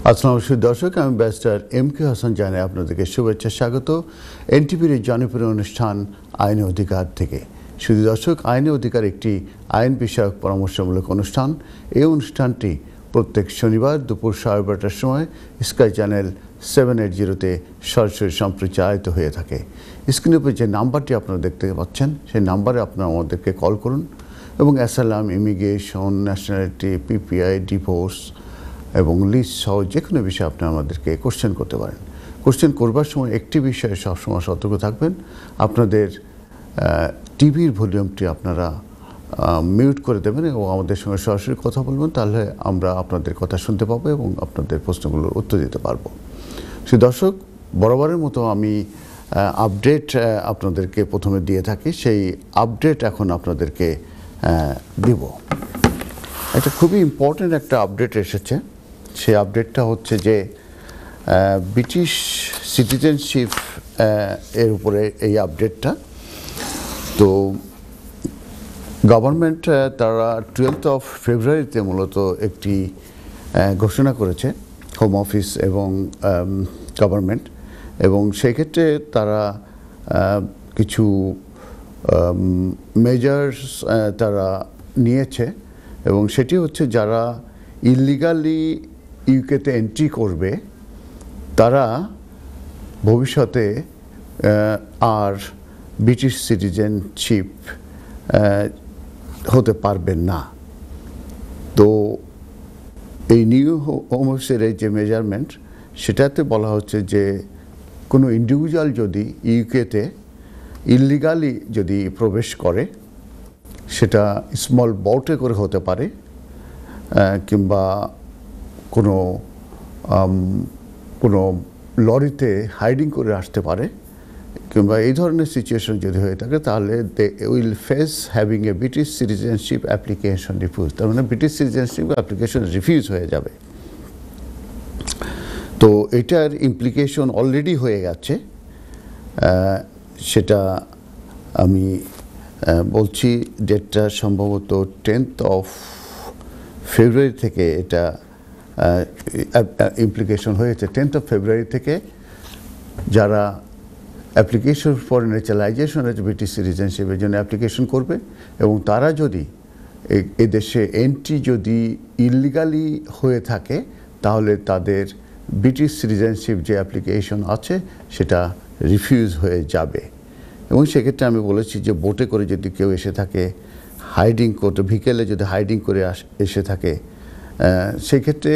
আসসালামু আলাইকুম দর্শক, আমি ব্যারিস্টার এম.কে হাসান জানাই আপনাদেরকে শুভেচ্ছা স্বাগত এনটিভির এই জনপ্রিয় অনুষ্ঠান আইনি অধিকার থেকে। শুধু দর্শক, আইনি অধিকার একটি আইন বিষয়ক পরামর্শমূলক অনুষ্ঠান। এই অনুষ্ঠানটি প্রত্যেক শনিবার দুপুর 12:30টার সময় স্কাই চ্যানেল 780-তে সরাসরি সম্প্রচারিত হয়ে থাকে। স্ক্রিনের উপর যে নাম্বারটি আপনারা দেখতে পাচ্ছেন সেই নাম্বারে আপনারা আমাদেরকে কল করুন এবং asylum, immigration, nationality, PPI, divorce এবং লিজ সহ যে কোনো বিষয়ে আপনি আমাদেরকে কোশ্চেন করতে পারেন। কোশ্চেন করবার সময় একটি বিষয়ে সবসময় সতর্ক থাকবেন, আপনাদের টিভির ভলিউমটি আপনারা মিউট করে দেবেন এবং আমাদের সঙ্গে সরাসরি কথা বলবেন, তাহলে আমরা আপনাদের কথা শুনতে পাবো এবং আপনাদের প্রশ্নগুলোর উত্তর দিতে পারবো। সে দর্শক, বরাবরের মতো আমি আপডেট আপনাদেরকে প্রথমে দিয়ে থাকি, সেই আপডেট এখন আপনাদেরকে দিব। একটা খুবই ইম্পর্ট্যান্ট একটা আপডেট এসেছে। সেই আপডেটটা হচ্ছে যে ব্রিটিশ সিটিজেনশিপ এর উপরে এই আপডেটটা। তো গভর্নমেন্ট তারা 12 ফেব্রুয়ারিতে মূলত একটি ঘোষণা করেছে, হোম অফিস এবং গভর্নমেন্ট, এবং সেক্ষেত্রে তারা কিছু মেজার্স তারা নিয়েছে, এবং সেটি হচ্ছে যারা ইলিগালি ইউকেতে এন্ট্রি করবে তারা ভবিষ্যতে আর ব্রিটিশ সিটিজেনশিপ হতে পারবেন না। তো এই নিউ হোম অফিসের এই যে মেজারমেন্ট, সেটাতে বলা হচ্ছে যে কোনো ইন্ডিভিজুয়াল যদি ইউকেতে ইলিগালি যদি প্রবেশ করে, সেটা স্মল বোটে করে হতে পারে কিংবা কোনো লরিতে হাইডিং করে আসতে পারে, কিংবা এই ধরনের সিচুয়েশন যদি হয়ে থাকে, তাহলে they will face having a British citizenship application refuse. তার মানে ব্রিটিশ সিটিজেনশিপ অ্যাপ্লিকেশন রিফিউজ হয়ে যাবে। তো এটার ইমপ্লিকেশন অলরেডি হয়ে গেছে, সেটা আমি বলছি। ডেটটা সম্ভবত 10 ফেব্রুয়ারি থেকে এটা ইমপ্লিকেশন হয়েছে। 10 ফেব্রুয়ারি থেকে যারা অ্যাপ্লিকেশন ফর ন্যাচারালাইজেশন ব্রিটিশ সিটিজেনশিপের জন্য অ্যাপ্লিকেশন করবে এবং তারা যদি এদেশে এন্ট্রি যদি ইলিগালি হয়ে থাকে, তাহলে তাদের ব্রিটিশ সিটিজেনশিপ যে অ্যাপ্লিকেশন আছে সেটা রিফিউজ হয়ে যাবে। এবং সেক্ষেত্রে আমি বলেছি যে বোটে করে যদি কেউ এসে থাকে, হাইডিং করতে, ভিকেলে যদি হাইডিং করে এসে থাকে, সেক্ষেত্রে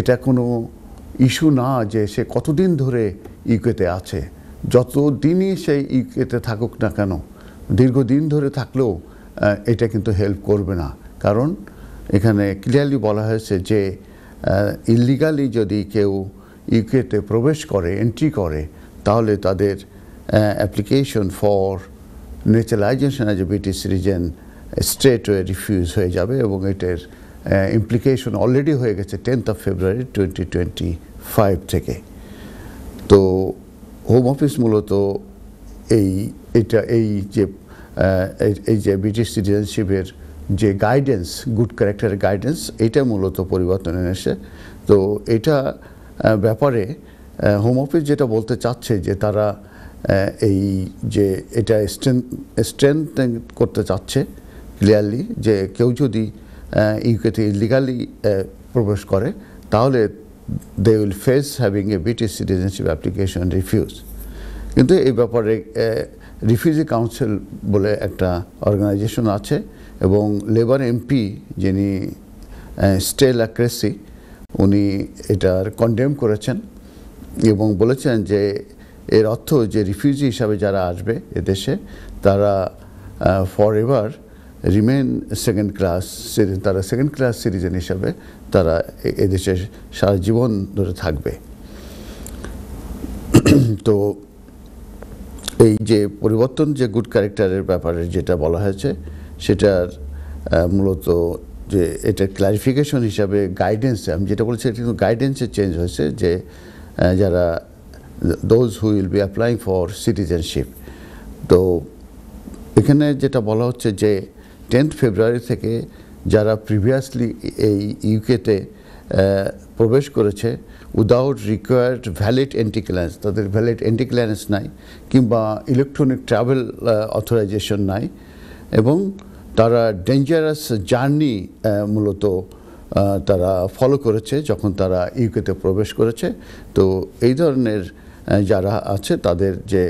এটা কোনো ইস্যু না যে সে কতদিন ধরে ইউকেতে আছে। যতদিনই সেই ইউকেতে থাকুক না কেন, দীর্ঘদিন ধরে থাকলেও এটা কিন্তু হেল্প করবে না। কারণ এখানে ক্লিয়ারলি বলা হয়েছে যে ইলিগালি যদি কেউ ইউকেতে প্রবেশ করে, এন্ট্রি করে, তাহলে তাদের application for naturalisation as a British citizen straightaway refuse হয়ে যাবে, এবং এটার ইমপ্লিকেশন অলরেডি হয়ে গেছে 10 ফেব্রুয়ারি 2025 থেকে। তো হোম অফিস মূলত এই যে ব্রিটিশ সিটিজেনশিপের যে গাইডেন্স, গুড ক্যারেক্টারের গাইডেন্স, এটা মূলত পরিবর্তন এনেছে। তো এটা ব্যাপারে হোম অফিস যেটা বলতে চাচ্ছে যে তারা এই যে এটা স্ট্রেনথেন করতে চাচ্ছে ক্লিয়ারলি, যে কেউ যদি ইউকেতে ইলিগালি প্রবেশ করে, তাহলে they will face having a British citizenship application refuse. কিন্তু এই ব্যাপারে রিফিউজি কাউন্সিল বলে একটা অর্গানাইজেশন আছে, এবং লেবার এমপি যিনি স্টেলা ক্রেসি, উনি এটার কন্ডেম করেছেন এবং বলেছেন যে এর অর্থ যে রিফিউজি হিসাবে যারা আসবে এদেশে, তারা for ever remain second class, তারা সেকেন্ড ক্লাস সিটিজেন হিসাবে তারা এদেশে সারা জীবন ধরে থাকবে। তো এই যে পরিবর্তন, যে গুড ক্যারেক্টারের ব্যাপারে যেটা বলা হয়েছে, সেটার মূলত যে এটা ক্লারিফিকেশন হিসাবে গাইডেন্সে, আমি যেটা বলছি এটা কিন্তু গাইডেন্সে চেঞ্জ হয়েছে, যে যারা those who will be applying for citizenship. তো এখানে যেটা বলা হচ্ছে যে 10 ফেব্রুয়ারি থেকে যারা প্রিভিয়াসলি এই ইউকেতে প্রবেশ করেছে without required valid entry clearance, তাদের ভ্যালিড এন্ট্রি ক্লিয়ারেন্স নাই কিংবা ইলেকট্রনিক ট্রাভেল অথরাইজেশন নাই, এবং তারা ডেঞ্জারাস জার্নি মূলত তারা ফলো করেছে যখন তারা ইউকেতে প্রবেশ করেছে। তো এই ধরনের যারা আছে তাদের যে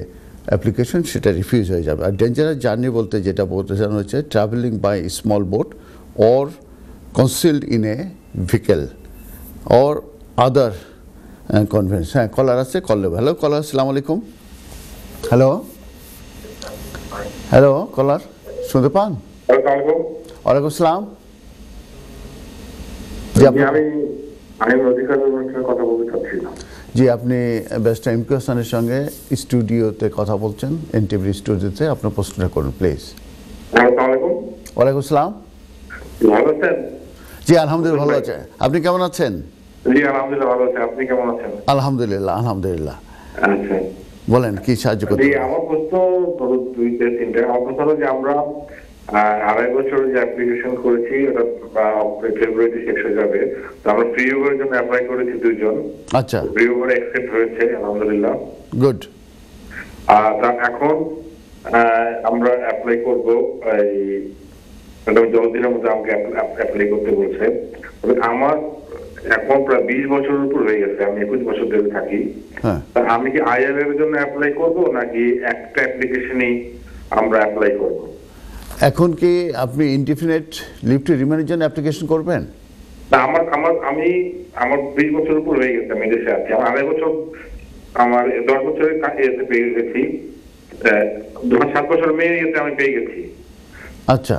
অ্যাপ্লিকেশন সেটা রিফিউজ হয়ে যাবে। আর ডেঞ্জারাস জার্নি বলতে যেটা বোঝানো হচ্ছে travelling by small boat or concealed in a vehicle or other conveyance. হ্যাঁ, কলার আছে, কল। হ্যালো কলার, আসসালামু আলাইকুম। হ্যালো হ্যালো কলার, শুনতে পান? ওয়ালাইকুম আসসালাম। জি, আপনি ব্যারিস্টার এম কে হাসানের সঙ্গে স্টুডিওতে কথা বলছেন, এনটিভি স্টুডিওতে। আপনার প্রশ্নটা করুন প্লিজ। ওয়ালাইকুম আসসালাম। জি আলহামদুলিল্লাহ ভালো আছে। আপনি কেমন আছেন? জি আলহামদুলিল্লাহ ভালো আছি। আপনি কেমন আছেন? আলহামদুলিল্লাহ আলহামদুলিল্লাহ। আচ্ছা, বলেন কি সাহায্য করতে? আমার প্রশ্ন ধরো দুইটা তিনটা। আমার প্রশ্ন হলো যে আমরা 2.5 বছর যে অ্যাপ্লিকেশন করেছি ওটা ফেব্রুয়ারিতে শেষ হয়ে যাবে। তো আমরা ফ্রি ওভারের জন্য অ্যাপ্লাই করেছি 2 জন। আচ্ছা, ফ্রি ওভার অ্যাকসেপ্ট হয়েছে আলহামদুলিল্লাহ। গুড। তা এখন আমরা অ্যাপ্লাই করবো এই 10 দিনের মধ্যে আমাকে অ্যাপ্লাই করতে বলছে। তবে আমার এখন প্রায় 20 বছরের উপর হয়ে গেছে, আমি 21 বছর ধরে থাকি। তা আমি কি আইএলএর জন্য অ্যাপ্লাই করব নাকি একটা অ্যাপ্লিকেশনই আমরা অ্যাপ্লাই করব? এখন কি আপনি ইনডিফিনিট লিভ টু রিমেইনের জন্য অ্যাপ্লিকেশন করবেন? না, আমি 20 বছরের উপর হয়ে গেছে, আমি দেশে আছি। আমার 2.5 বছর, আমার 10 বছরের এতে পেয়ে গেছি, 7 বছর মেয়ে এতে আমি পেয়ে গেছি। আচ্ছা,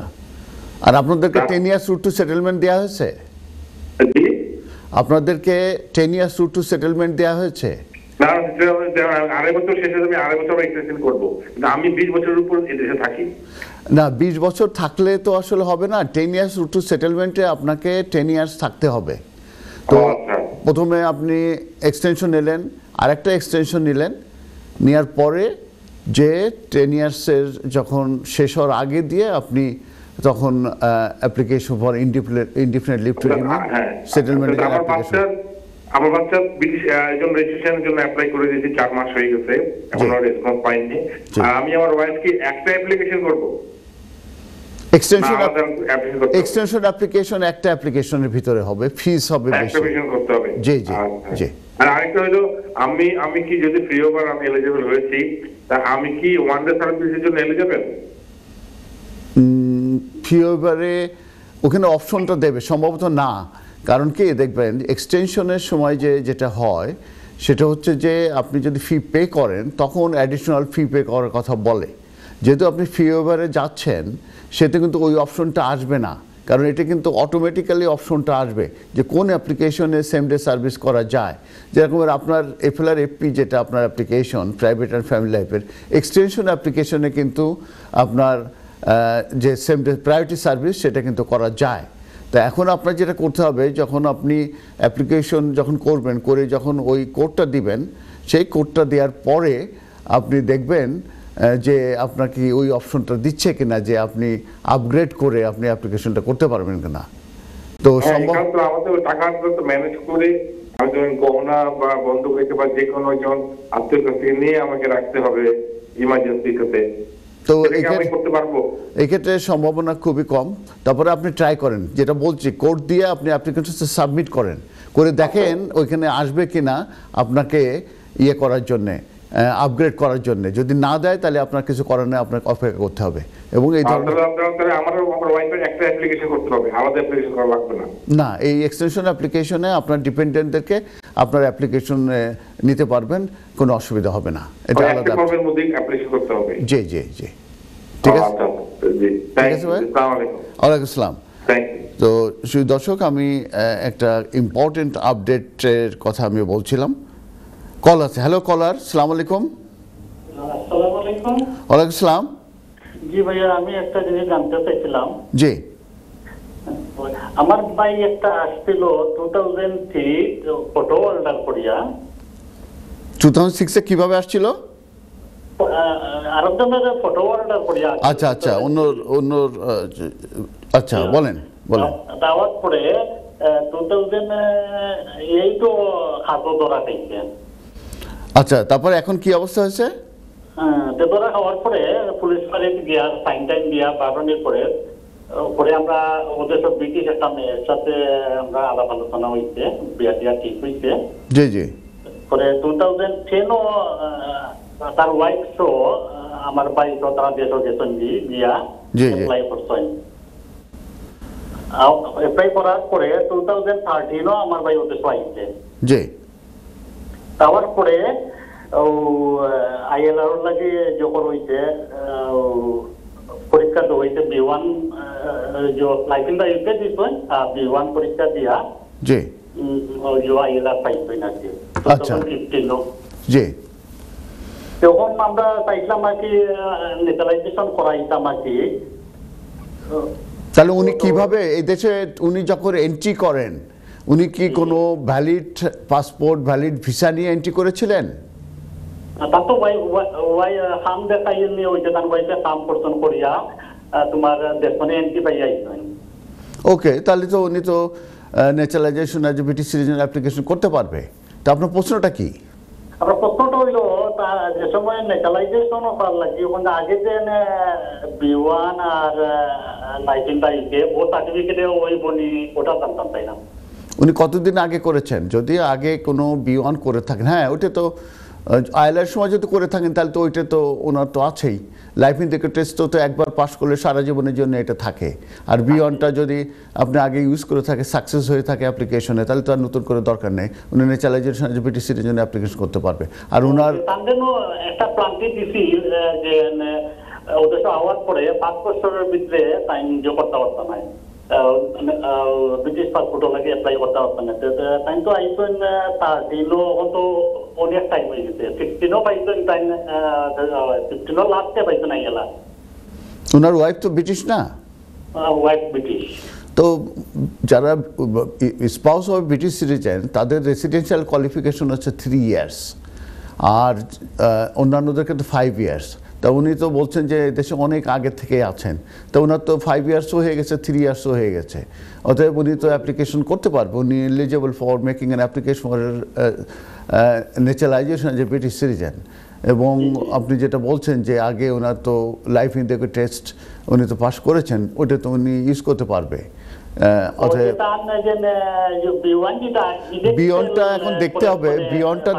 আর আপনাদেরকে 10 ইয়ার্স রুট টু সেটেলমেন্ট দেওয়া হয়েছে? আপনাদেরকে 10 ইয়ার্স রুট টু সেটেলমেন্ট দেওয়া হয়েছে? না, 2.5 বছর শেষে আমি 2.5 বছর এক্সটেনশন করব। আমি 20 বছরের উপর এই দেশে থাকি। না, 20 বছর থাকলে তো আসলে হবে না। 10 ইয়ার্স রুট টু সেটেলমেন্টে আপনাকে 10 ইয়ার্স থাকতে হবে। তো প্রথমে আপনি এক্সটেনশন নিলেন, আরেকটা এক্সটেনশন নিলেন, নেওয়ার পরে যে 10 ইয়ার্সের যখন শেষ হওয়ার আগে দিয়ে আপনি তখন application for indefinite leave to remain সেটেলমেন্টের জন্য অ্যাপ্লিকেশন। আমার বাচ্চা ব্রিটিশ একজন রেজিস্ট্রেশনের জন্য অ্যাপ্লাই করে দিয়েছি, 4 মাস হয়ে গেছে, এখনো রেসপন্স পাইনি। আর আমি আমার ওয়াইফকে একটা অ্যাপ্লিকেশন করব। এক্সটেনশন অ্যাপ্লিকেশন একটা অ্যাপ্লিকেশনের ভিতরে হবে, ফিস হবে বেশি। অ্যাপ্লিকেশন করতে হবে। জি জি জি। আর আরেকটা হলো, আমি কি যদি ফ্রি ওভার আমি এলিজিবল হয়েছি, তা আমি কি ওয়ান ডে সার্ভিসের জন্য এলিজিবল? ফ্রি ওভারে ওখানে অপশনটা দেবে সম্ভবত না। কারণ কি দেখবেন, এক্সটেনশনের সময় যেটা হয় সেটা হচ্ছে যে আপনি যদি ফি পে করেন তখন অ্যাডিশনাল ফি পে করার কথা বলে। যেহেতু আপনি ফি ওভারে যাচ্ছেন সেটা কিন্তু ওই অপশনটা আসবে না, কারণ এটা কিন্তু অটোমেটিক্যালি অপশনটা আসবে যে কোন অ্যাপ্লিকেশনে সেম ডে সার্ভিস করা যায়। যেরকম আপনার এফএলআর এফপি যেটা আপনার অ্যাপ্লিকেশন প্রাইভেট অ্যান্ড ফ্যামিলি লাইফের, এক্সটেনশন অ্যাপ্লিকেশনে কিন্তু আপনার যে সেম ডে প্রায়োরিটি সার্ভিস সেটা কিন্তু করা যায়। তা এখন আপনার যেটা করতে হবে, যখন আপনি অ্যাপ্লিকেশন যখন করবেন, করে যখন ওই কোডটা দিবেন, সেই কোডটা দেওয়ার পরে আপনি দেখবেন যে আপনাকে ওই অপশনটা দিচ্ছে কিনা যে আপনি আপগ্রেড করে আপনি অ্যাপ্লিকেশনটা করতে পারবেন কিনা। তো আমাদের টাকা তো ম্যানেজ করে আমি যখন গহনা বা বন্ধক রেখে বা যে কোনো একজন আত্মীয় কাছ থেকে নিয়ে আমাকে রাখতে হবে ইমার্জেন্সিতে। তো এক্ষেত্রে সম্ভাবনা খুবই কম। তারপরে আপনি ট্রাই করেন, যেটা বলছি, কোড দিয়ে আপনি অ্যাপ্লিকেশন সাবমিট করেন, করে দেখেন ওইখানে আসবে কিনা আপনাকে ইয়ে করার জন্যে, আপগ্রেড করার জন্য। যদি না দেয় তাহলে আপনার কিছু করার নেই, আপনাকে অপেক্ষা করতে হবে। এবং এই না, এই এক্সটেনশন অ্যাপ্লিকেশনে আপনার ডিপেন্ডেন্টদেরকে আপনার অ্যাপ্লিকেশন নিতে পারবেন, কোনো অসুবিধা হবে না। এটা আলাদা। জি জি জি, ঠিক আছে। ঠিক আছে ভাই, ওয়ালাইকুম আসসালাম। তো শুধু দর্শক, আমি একটা ইম্পর্টেন্ট আপডেটের কথা আমি বলছিলাম। কল আছে। হ্যালো কলার, আসসালামু আলাইকুম। ওয়ালাইকুম আসসালাম। জি ভাইয়া, আমি একটা জিনিস জানতে চাইছিলাম। জি, আমার ভাই একটা আসছিল 2003 ফটো অর্ডার করিয়া। 2006 কিভাবে আসছিল? আরেকজনের ফটো অর্ডার করিয়া। আচ্ছা আচ্ছা, অন্য আচ্ছা, বলেন বলেন। দাওয়াত পরে 2008 হাতও ধরা খাইছে। আচ্ছা, তারপর এখন কি অবস্থা হয়েছে? ধরা খাওয়ার পরে পুলিশ ফাঁড়ি দিয়া সাইন টাইন দিয়া বারণের পরে পরে আমরা ওদের সব ব্রিটিশ একটা মেয়ের সাথে আমরা আলাপ আলোচনা হয়েছে, বিয়া টিয়া ঠিক হয়েছে। জি জি। পরে 2010 তার ওয়াইফ সহ আমার বাড়ি তো তারা দেশও গেছেন দিয়া অ্যাপ্লাই করছেন। অ্যাপ্লাই করার পরে 2013 আমার ভাই ওদের আইছে। জি। তারপরে আইএলআর লাগে যখন হইছে পরীক্ষা তো হইছে B1 লাইসেন্স ইউকে দিছেন, B1 পরীক্ষা দিয়া জি আইএলআর পাইছেন আর কি। আচ্ছা জি। তখন আমরা চাইছিলাম আর কি ন্যাশনালাইজেশন করাইতাম আর কি। তাহলে উনি কিভাবে এই দেশে উনি যখন এন্ট্রি করেন উনি কি কোনো ভ্যালিড পাসপোর্ট ভ্যালিড ভিসা নিয়ে এন্ট্রি করেছিলেন? তা তো ওয়াই হাম দেখাইল নিয়ে ওইটা তার ওয়াইতে কাম করছেন করিয়া তোমার দেশনে এন্ট্রি পাই আইছেন। ওকে, তাহলে তো উনি তো naturalisation as a British citizen application করতে পারবে। তা আপনার প্রশ্নটা কি? আমরা প্রশ্নটা হইল যে সময় ন্যাচারালাইজেশন করার লাগে ওখানে আগে যে B1 আর লাইসেন্সটা ইকে ও সার্টিফিকেটে ওই বনি ওটা জানতাম তাই না। উনি কতদিন আগে করেছেন? যদি আগে কোনো B1 করে থাকেন, হ্যাঁ ওইটা তো আইএলআর সময় যদি করে থাকেন তাহলে তো ওইটা তো ওনার তো আছেই। লাইফ ইন্ডিকেটর টেস্ট তো একবার পাস করলে সারা জীবনের জন্য এটা থাকে। আর B1টা যদি আপনি আগে ইউজ করে থাকে সাকসেস হয়ে থাকে অ্যাপ্লিকেশনে তাহলে তো আর নতুন করে দরকার নেই। উনি ন্যাচারালাইজেশন ব্রিটিশ সিটিজেন অ্যাপ্লিকেশন করতে পারবে। আর ওনার একটা প্লান্টি দিছি যে ওদের আওয়াজ পরে 5 বছরের ভিতরে টাইম যে করতে পারতো না, ব্রিটিশ পাসপোর্টও লাগে অ্যাপ্লাই করতে পারতো না। টাইম তো আইসেন 13 তো অনেক টাইম হয়ে গেছে। 16 পাইছেন টাইম, 15 লাস্টে পাইছেন আইলা। ওনার ওয়াইফ তো ব্রিটিশ না? Wife British. তো যারা স্পাউস অফ ব্রিটিশ সিটিজেন তাদের রেসিডেন্সিয়াল কোয়ালিফিকেশন হচ্ছে 3 ইয়ার্স আর অন্যান্যদের কিন্তু 5 ইয়ার্স। তা উনি তো বলছেন যে দেশে অনেক আগে থেকে আছেন, তো ওনার তো 5 ইয়ার্সও হয়ে গেছে 3 ইয়ার্সও হয়ে গেছে। অতএব উনি তো অ্যাপ্লিকেশন করতে পারবে। উনি eligible for making an application for naturalisation যে ব্রিটিশ সিটিজেন। এবং আপনি যেটা বলছেন যে আগে ওনার তো লাইফ ইন্ডিকেটর টেস্ট উনি তো পাস করেছেন, ওটা তো উনি ইউজ করতে পারবে। বিয়ন্ডটা এখন দেখতে হবে, বিয়ন্ডটা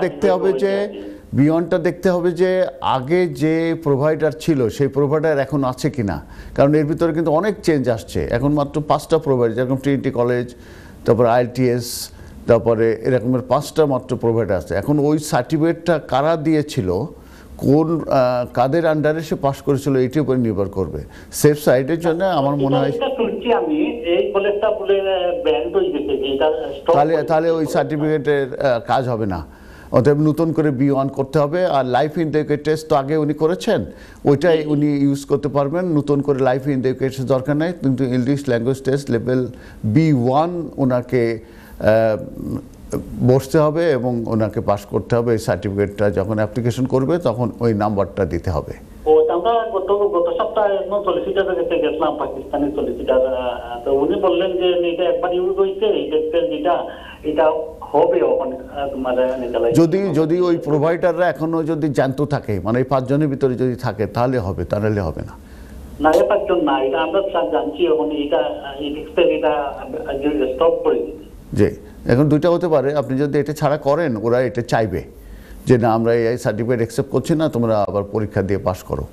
দেখতে হবে যে আগে যে প্রোভাইডার ছিল সেই প্রোভাইডার এখন আছে কিনা। কারণ এর ভিতরে কিন্তু অনেক চেঞ্জ আসছে। এখন মাত্র 5টা প্রোভাইডার, যেরকম ট্রিনিটি কলেজ, তারপর IELTS, তারপরে এরকমের 5টা মাত্র প্রোভাইডার আছে। এখন ওই সার্টিফিকেটটা কারা দিয়েছিল, কোন কাদের আন্ডারে সে পাস করেছিল এটির উপর নির্ভর করবে। সেফ সাইডের জন্য আমার মনে হয় তাহলে ওই সার্টিফিকেটের কাজ হবে না। অতএব নতুন করে B1 করতে হবে। আর লাইফ ইন্ডিকেটর টেস্ট তো আগে উনি করেছেন, ওইটাই উনি ইউজ করতে পারবেন। নতুন করে লাইফ ইন্ডিকেটর দরকার নেই, কিন্তু English language test level B1 ওনাকে বসতে হবে এবং ওনাকে পাস করতে হবে। এই সার্টিফিকেটটা যখন অ্যাপ্লিকেশন করবে তখন ওই নাম্বারটা দিতে হবে। আমরা গত সপ্তাহে সলিসিটারের কাছে গেছিলাম, পাকিস্তানি সলিসিটার। তো উনি বললেন যে এটা একবার ইউজ হয়েছে, এটা হবে যদি ওই প্রোভাইডাররা এখনো যদি জানতো থাকে, মানে এই 5 জনের ভিতরে যদি থাকে তাহলে হবে, তাহলে হবে না। না, এ 5 জন না, এটা আমরা জানছি এখন এটা স্টপ করে দিচ্ছি। জি, এখন দুইটা হতে পারে। আপনি যদি এটা ছাড়া করেন ওরা এটা চাইবে যে না আমরা এই সার্টিফিকেট অ্যাকসেপ্ট করছি না, তোমরা আবার পরীক্ষা দিয়ে পাস করো।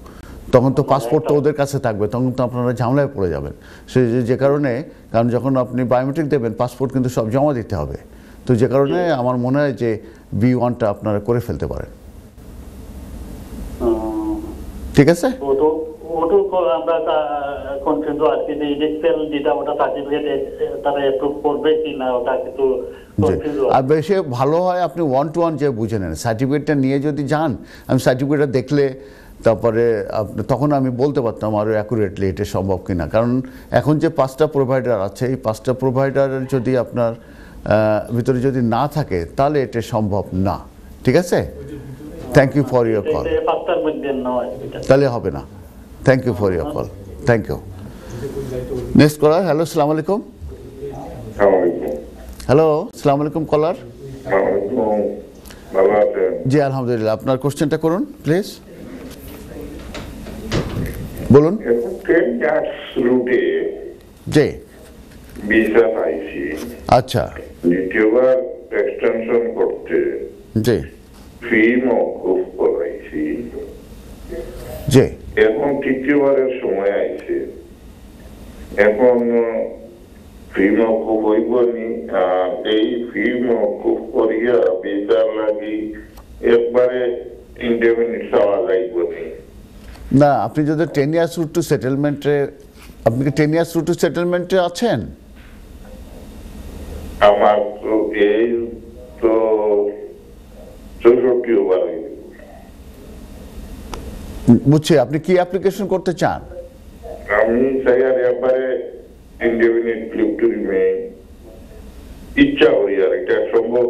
তখন তো পাসপোর্ট তো ওদের কাছে থাকবে, তখন তো আপনারা ঝামেলায় পড়ে যাবেন। যে কারণে কারণ যখন আপনি বায়োমেট্রিক দেবেন পাসপোর্ট কিন্তু সব জমা দিতে হবে। তো যে কারণে আমার মনে হয় যে B1টা আপনারা করে ফেলতে পারেন। ঠিক আছে? আর বেশি ভালো হয় আপনি 1-to-1 যে বুঝে নেন। সার্টিফিকেটটা নিয়ে যদি যান, আমি সার্টিফিকেটটা দেখলে তারপরে তখন আমি বলতে পারতাম আরও অ্যাকুরেটলি এটা সম্ভব কিনা। কারণ এখন যে 5টা প্রোভাইডার আছে, এই 5টা প্রোভাইডারের যদি আপনার ভিতরে যদি না থাকে তাহলে এটা সম্ভব না। ঠিক আছে? Thank you for your call. তাহলে হবে না। Thank you for your call. Thank you. Next caller. Hello, আসসালামু আলাইকুম। হ্যালো, আসসালামু আলাইকুম কলার। ভালো আছেন? জি আলহামদুলিল্লাহ, আপনার কোশ্চেনটা করুন প্লিজ, বলুন। এখন ট্রেন রুটে জি ভিসা পাইছি, আচ্ছা দ্বিতীয়বার এক্সটেনশন করতে জি ফি মওকুফ করাইছি, জি এখন তৃতীয়বারের সময় আইছে, এখন ফি মওকুফ হইব নি? এই ফি মওকুফ করিয়া ভিসার লাগি একবারে ইনডেফিনিট চাওয়া যাইব নি? না, আপনি যদি 10 ইয়ার্স রুট টু সেটেলমেন্টে, আপনি কি 10 ইয়ার্স রুট টু সেটেলমেন্টে আছেন? আমার তো এই তো 64 ওভার হইব। বুঝছি, আপনি কি অ্যাপ্লিকেশন করতে চান? আমি চাই আর একবারে ইনডেফিনিট লিভ টু রিমেইন ইচ্ছা করি, আর এটা সম্ভব?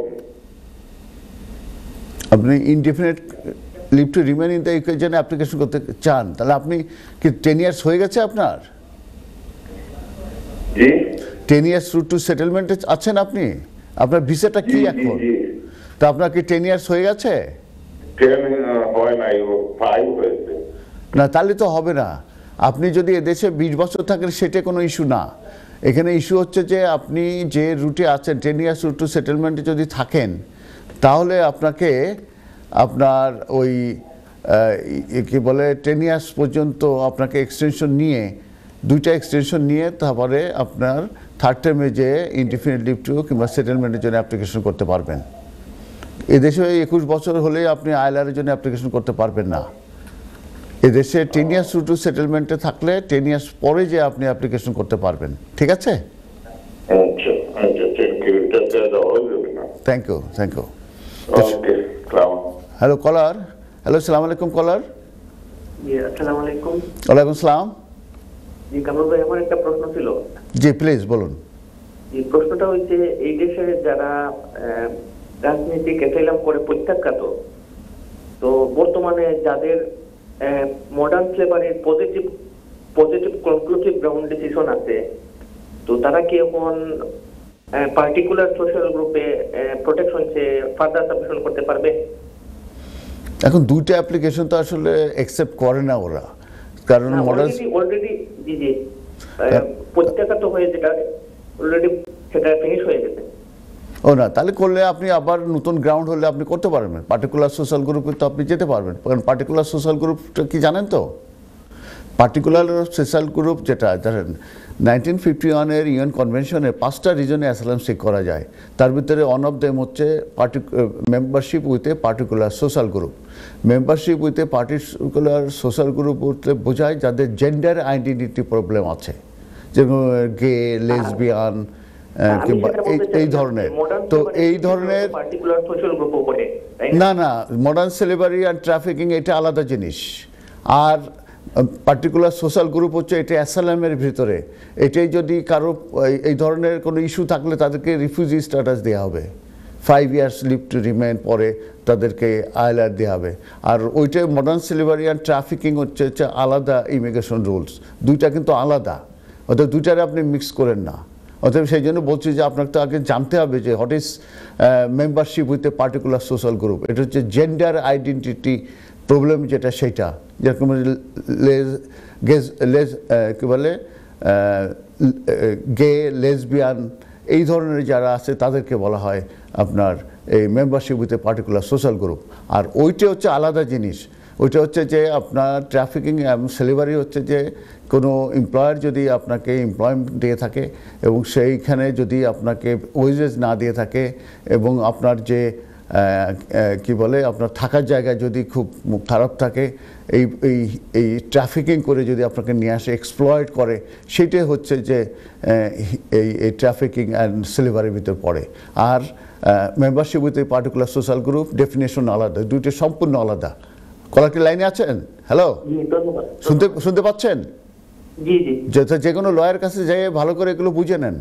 আপনি indefinite leave to remain in the ইউকের জন্য অ্যাপ্লিকেশন করতে চান, তাহলে আপনি কি 10 ইয়ার্স হয়ে গেছে আপনার? জি 10 ইয়ার্স রুট টু সেটেলমেন্টে আছেন আপনি? আপনার ভিসাটা কি এখন? তা আপনার কি 10 ইয়ার্স হয়ে গেছে? 10 হয় নাই, 5 হয়েছে। না, তাহলে তো হবে না। আপনি যদি এদেশে 20 বছর থাকেন সেটা কোনো ইস্যু না। এখানে ইস্যু হচ্ছে যে আপনি যে রুটে আছেন 10 ইয়ার্স রুট টু সেটেলমেন্টে যদি থাকেন, তাহলে আপনাকে আপনার ওই কি বলে 10 ইয়ার্স পর্যন্ত আপনাকে এক্সটেনশন নিয়ে, 2টা এক্সটেনশন নিয়ে তারপরে আপনার থার্ড টার্মে যে ইনডিফিনিট লিভ টু কিংবা সেটেলমেন্টের জন্য অ্যাপ্লিকেশন করতে পারবেন। এদেশে 21 বছর হলে আপনি আইলারের জন্য অ্যাপ্লিকেশন করতে পারবেন না। এদেশে 10 ইয়ার্স রুট টু সেটেলমেন্টে থাকলে 10 ইয়ার্স পরে যে আপনি অ্যাপ্লিকেশন করতে পারবেন। ঠিক আছে? আচ্ছা আচ্ছা, থ্যাংক ইউ। এটা দেওয়া যাবে না? Thank you, thank you. Okay, সালাম। হ্যালো কলার, হ্যালো আসসালামু আলাইকুম কলার। জি আসসালামু আলাইকুম। ওয়ালাইকুম সালাম। জি কামরুল ভাই, আমার একটা প্রশ্ন ছিল। জি প্লিজ বলুন। এই প্রশ্নটা হচ্ছে, এই দেশে যারা রাজনৈতিক অ্যাসাইলাম করে প্রত্যাখ্যাত, তো বর্তমানে যাদের মডার্ন স্লেভারির পজিটিভ কনক্লুসিভ গ্রাউন্ড ডিসিশন আছে, তো তারা কি এখন পার্টিকুলার সোশ্যাল গ্রুপে প্রোটেকশন চেয়ে ফার্দার সাবমিশন করতে পারবে? এখন 2টা অ্যাপ্লিকেশন তো আসলে অ্যাকসেপ্ট করে না ওরা, কারণ মডার্ন অলরেডি জি জি প্রত্যাখ্যাত হয়ে যেটা অলরেডি সেটা ফিনিশ হয়ে গেছে। ও না, তাহলে করলে আপনি আবার নতুন গ্রাউন্ড হলে আপনি করতে পারবেন। পার্টিকুলার সোশ্যাল গ্রুপে তো আপনি যেতে পারবেন, কারণ পার্টিকুলার সোশ্যাল গ্রুপটা কি জানেন তো? পার্টিকুলার সোশ্যাল গ্রুপ যেটা ধরেন 1951-এর ইউএন কনভেনশনে 5টা রিজনে অ্যাসাইলাম সিক করা যায়, তার ভিতরে ওয়ান অফ দেম হচ্ছে membership with a particular social group. Membership with a particular social group বলতে বোঝায় যাদের জেন্ডার আইডেন্টিটি প্রবলেম আছে, যেমন গে, লেসবিয়ান কিংবা এই ধরনের। তো এই ধরনের পার্টিকুলার সোশ্যাল গ্রুপও পড়ে, তাই না? না, মডার্ন স্লেভারি আর ট্রাফিকিং এটা আলাদা জিনিস। আর পার্টিকুলার সোশ্যাল গ্রুপ হচ্ছে এটা অ্যাসাইলামের ভিতরে। এটাই যদি কারো এই ধরনের কোনো ইস্যু থাকলে তাদেরকে রিফিউজি স্ট্যাটাস দেওয়া হবে, 5 ইয়ার্স লিভ টু রিমেইন, পরে তাদেরকে আইলার দেওয়া হবে। আর ওইটাই মডার্ন স্লেভারি আর ট্রাফিকিং হচ্ছে আলাদা ইমিগ্রেশন রুলস, 2টা কিন্তু আলাদা। অর্থাৎ 2টারে আপনি মিক্স করেন না। অতএব সেই জন্য বলছি যে আপনাকে তো আগে জানতে হবে যে what is membership with a particular social group. এটা হচ্ছে জেন্ডার আইডেন্টিটি প্রবলেম, যেটা সেইটা, যেরকম কী বলে গে, লেসবিয়ান এই ধরনের যারা আছে তাদেরকে বলা হয় আপনার এই membership with a particular social group. আর ওইটা হচ্ছে আলাদা জিনিস। ওইটা হচ্ছে যে আপনার ট্রাফিকিং এবং স্লেভারি হচ্ছে যে কোনো এমপ্লয়ার যদি আপনাকে এমপ্লয়মেন্ট দিয়ে থাকে এবং সেইখানে যদি আপনাকে ওয়েজেস না দিয়ে থাকে এবং আপনার যে কি বলে আপনার থাকার জায়গা যদি খুব খারাপ থাকে, এই এই এই ট্রাফিকিং করে যদি আপনাকে নিয়ে আসে, এক্সপ্লয়েট করে, সেটাই হচ্ছে যে এই ট্রাফিকিং অ্যান্ড স্লেভারির ভিতর পড়ে। আর মেম্বারশিপ উইথ এই পার্টিকুলার সোশ্যাল গ্রুপ ডেফিনেশন আলাদা, 2টা সম্পূর্ণ আলাদা। কলারটি লাইনে আছেন? হ্যালো, শুনতে পাচ্ছেন? জি জি। যে কোনো লয়ার কাছে যাই ভালো করে এগুলো বুঝে নেন,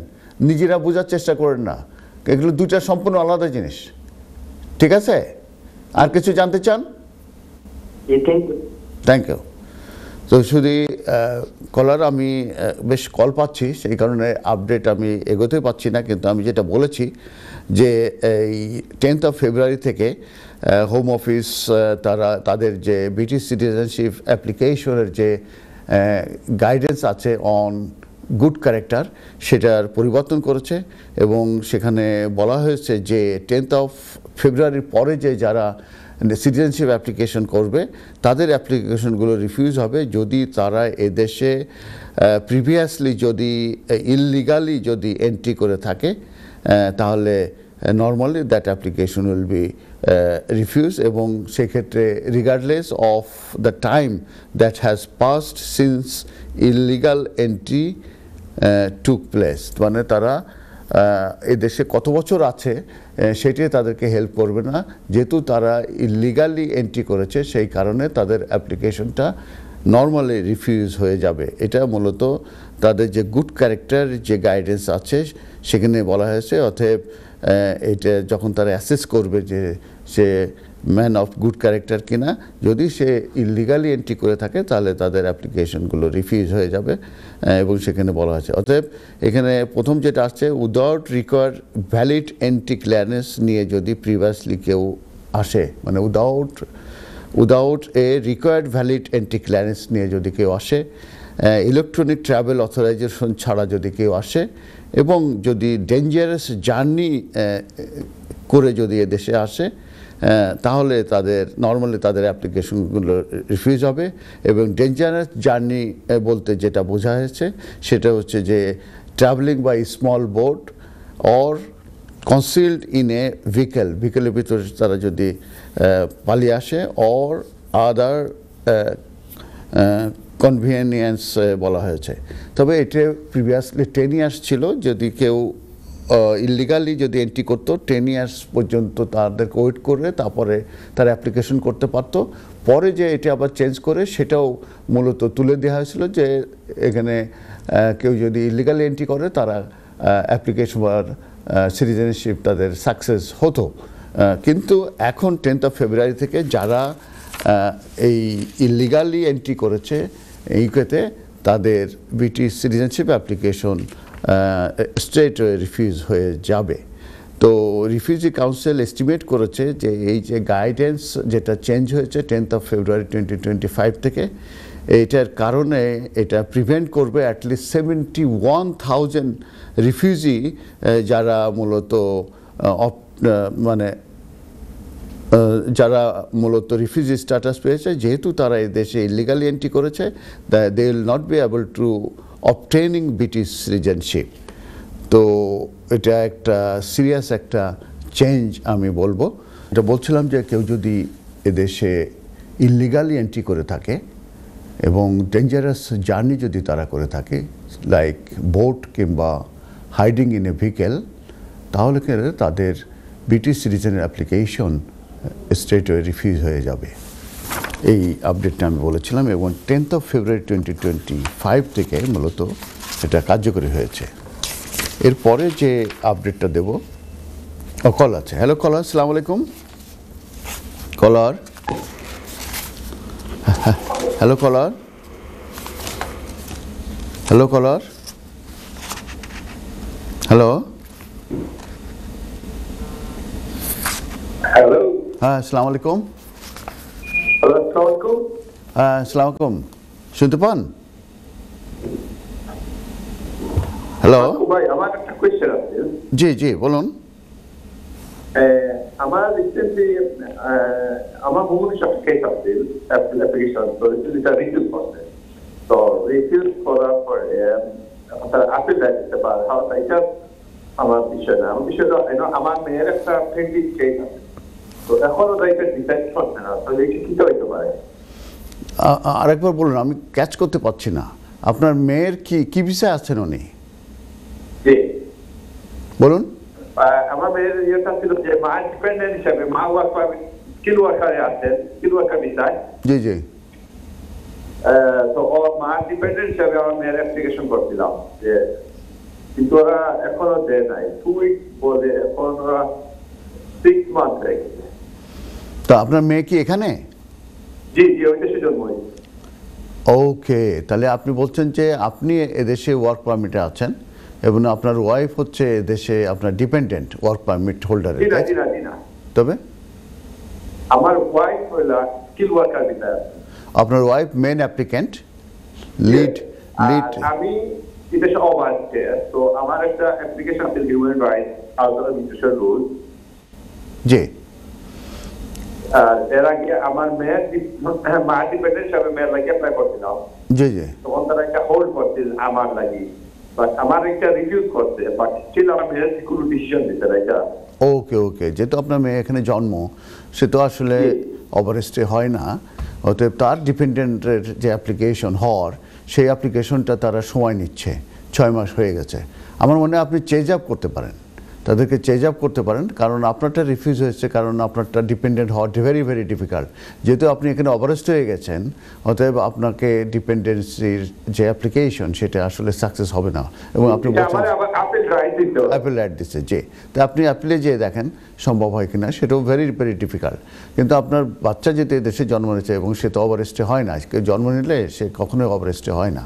নিজেরা বোঝার চেষ্টা করেন না। এগুলো 2টা সম্পূর্ণ আলাদা জিনিস। ঠিক আছে? আর কিছু জানতে চান? Thank you. Thank you. তো শুধু কলার আমি বেশ কল পাচ্ছি, সেই কারণে আপডেট আমি এগোতে পাচ্ছি না, কিন্তু আমি যেটা বলেছি যে এই 10th of February থেকে হোম অফিস তাদের যে ব্রিটিশ সিটিজেনশিপ অ্যাপ্লিকেশনের যে গাইডেন্স আছে অন গুড ক্যারেক্টার সেটার পরিবর্তন করেছে, এবং সেখানে বলা হয়েছে যে 10th of February পরে যে যারা সিটিজেনশিপ অ্যাপ্লিকেশন করবে তাদের অ্যাপ্লিকেশনগুলো রিফিউজ হবে যদি তারা এদেশে প্রিভিয়াসলি যদি ইললিগালি যদি এন্ট্রি করে থাকে, তাহলে normally that application will be refuse, এবং সেক্ষেত্রে regardless of the time that has passed since illegal entry took place, মানে তারা এদেশে কত বছর আছে সেটাই তাদেরকে হেল্প করবে না, যেহেতু তারা ইললিগালি এন্ট্রি করেছে সেই কারণে তাদের অ্যাপ্লিকেশনটা নর্মালি রিফিউজ হয়ে যাবে। এটা মূলত তাদের যে গুড ক্যারেক্টার যে গাইডেন্স আছে সেখানে বলা হয়েছে। অতএব এটা যখন তারা অ্যাসেস করবে যে সে ম্যান অফ গুড ক্যারেক্টার কিনা, যদি সে ইললিগালি এন্ট্রি করে থাকে তাহলে তাদের অ্যাপ্লিকেশনগুলো রিফিউজ হয়ে যাবে, এবং সেখানে বলা আছে। অতএব এখানে প্রথম যেটা আসছে, without require valid entry clearance নিয়ে যদি প্রিভিয়াসলি কেউ আসে, মানে without a required valid entry clearance নিয়ে যদি কেউ আসে, ইলেকট্রনিক ট্রাভেল অথরাইজেশন ছাড়া যদি কেউ আসে, এবং যদি ডেঞ্জারাস জার্নি করে যদি এদেশে আসে, তাহলে নর্মালি তাদের অ্যাপ্লিকেশনগুলো রিফিউজ হবে। এবং ডেঞ্জারাস জার্নি বলতে যেটা বোঝা হয়েছে সেটা হচ্ছে যে travelling by small boat or concealed in a ভিকেলের ভিতরে তারা যদি পালিয়ে আসে, অর আদার কনভিনিয়েন্স বলা হয়েছে। তবে এটা প্রিভিয়াসলি 10 ইয়ার্স ছিল, যদি কেউ ইললিগালি যদি এন্ট্রি করতো 10 ইয়ার্স পর্যন্ত তাদেরকে ওয়েট করে তারপরে তার অ্যাপ্লিকেশন করতে পারতো। পরে যে এটা আবার চেঞ্জ করে সেটাও মূলত তুলে দেওয়া হয়েছিল যে এখানে কেউ যদি ইললিগালি এন্ট্রি করে তারা অ্যাপ্লিকেশন বা সিটিজেনশিপ তাদের সাকসেস হতো। কিন্তু এখন 10th of February থেকে যারা এই ইললিগালি এন্ট্রি করেছে ইউকেতে, তাদের British citizenship application straight refuse হয়ে যাবে। তো রিফিউজি কাউন্সিল এস্টিমেট করেছে যে এই যে গাইডেন্স যেটা চেঞ্জ হয়েছে 10th of February 2025 থেকে, এইটার কারণে এটা প্রিভেন্ট করবে অ্যাটলিস্ট 71,000 রিফিউজি যারা মূলত যারা মূলত রিফিউজি স্ট্যাটাস পেয়েছে, যেহেতু তারা এই দেশে ইলিগালি এন্ট্রি করেছে, they will not be able to obtaining British citizenship. তো এটা একটা সিরিয়াস একটা চেঞ্জ আমি বলবো। এটা বলছিলাম যে কেউ যদি এদেশে ইলিগালি এন্ট্রি করে থাকে এবং ডেঞ্জারাস জার্নি যদি তারা করে থাকে, লাইক বোট কিংবা হাইডিং ইন এ ভেহিকেল, তাহলে তাদের ব্রিটিশ সিটিজেনের অ্যাপ্লিকেশন স্ট্রেট রিফিউজ হয়ে যাবে। এই আপডেটটা আমি বলেছিলাম, এবং 10th of February 2025 থেকে মূলত এটা কার্যকরী হয়েছে। এরপরে যে আপডেটটা দেব, কল আছে। হ্যালো কলার, আসসালামু আলাইকুম। কলার, হ্যালো কলার, হ্যালো কলার, হ্যালো হ্যালো, হ্যাঁ আসসালামু আলাইকুম। আসসালামু হ্যাঁ আসসালামু আলাইকুম, শুনতে পান? হ্যালো ভাই, আমার একটা কোয়েশ্চেন আছে। জি জি বলুন। আমার রিসেন্টলি আমার ভূমি সব কেস আছে অ্যাপ্লিকেশন, তো এটা রিফিউজ করছে। তো রিফিউজ করার পরে তারা আপিল দিতে পারে, এটা আমার বিষয় না। আমার বিষয়টা আমার মেয়ের একটা পেন্ডিং কেস আছে, তো এখনো এটা ডিসাইড করছে না, তাহলে এটা কি হইতে পারে? আরেকবার বলুন, আমি ক্যাচ করতে পারছি না। আপনার মেয়ের কি বিষয় আছেন উনি? জি বলুন। আমার মেয়ের ইয়েটা ছিল যে মা ডিপেন্ডেন্ট হিসাবে, মা ওয়ার্কার স্কিল ওয়ার্কারে আছেন, স্কিল ওয়ার্কার বিষয়। জি জি। তো মা ডিপেন্ডেন্ট হিসাবে আমার মেয়ের অ্যাপ্লিকেশন করছিলাম, যে কিন্তু ওরা এখনো দেয় নাই। 2 উইক বলে, এখন ওরা 6 মান্থ রেখেছে। তো আপনার মেয়ে কি এখানে? জি জি, ওই দেশে জন্ম হয়েছে। ওকে, তাহলে আপনি বলছেন যে আপনি এদেশে ওয়ার্ক পারমিটে আছেন এবং আপনার ওয়াইফ হচ্ছে এদেশে আপনার ডিপেন্ডেন্ট ওয়ার্ক পারমিট হোল্ডারের, জি না তবে আমার ওয়াইফ হলো স্কিল ওয়ার্কার ভিসা। আপনার ওয়াইফ মেন অ্যাপ্লিক্যান্ট, লিড আমি বিদেশে অবাধে, তো আমার একটা অ্যাপ্লিকেশন আছে হিউম্যান রাইটস আউথর রুল। জি, এর আগে আমার মেয়ের মা ডিপেন্ডেন্ট হিসাবে মেয়ের লাগে অ্যাপ্লাই করছিলাম, জি জি, তখন তারা একটা হোল্ড করছে আমার লাগি, বাট আমার একটা রিভিউজ করছে, বাট স্টিল আমার মেয়ের কোনো ডিসিশন দিতে না এটা। ওকে ওকে, যেহেতু আপনার মেয়ে এখানে জন্ম, সে তো আসলে ওভারস্টে হয় না, অতএব তার ডিপেন্ডেন্টের যে অ্যাপ্লিকেশন হওয়ার সেই অ্যাপ্লিকেশনটা তারা সময় নিচ্ছে, 6 মাস হয়ে গেছে। আমার মনে হয় আপনি চেঞ্জ আপ করতে পারেন, তাদেরকে চেঞ্জ আপ করতে পারেন, কারণ আপনারটা রিফিউজ হয়েছে, কারণ আপনারটা ডিপেন্ডেন্ট হওয়া ভেরি ভেরি ডিফিকাল্ট। যেহেতু আপনি এখানে ওভারস্টে হয়ে গেছেন, অতএব আপনাকে ডিপেন্ডেন্সির যে অ্যাপ্লিকেশন সেটা আসলে সাকসেস হবে না। এবং আপনি বলছেন অ্যাপেল রাইট দিচ্ছে, যে তো আপনি অ্যাপেলে যেয়ে দেখেন সম্ভব হয় কিনা, সেটাও ভেরি ভেরি ডিফিকাল্ট। কিন্তু আপনার বাচ্চা যেতে দেশে জন্ম নিয়েছে এবং সে তো ওভারস্টে হয় না, কেউ জন্ম নিলে সে কখনোই ওভারস্টে হয় না,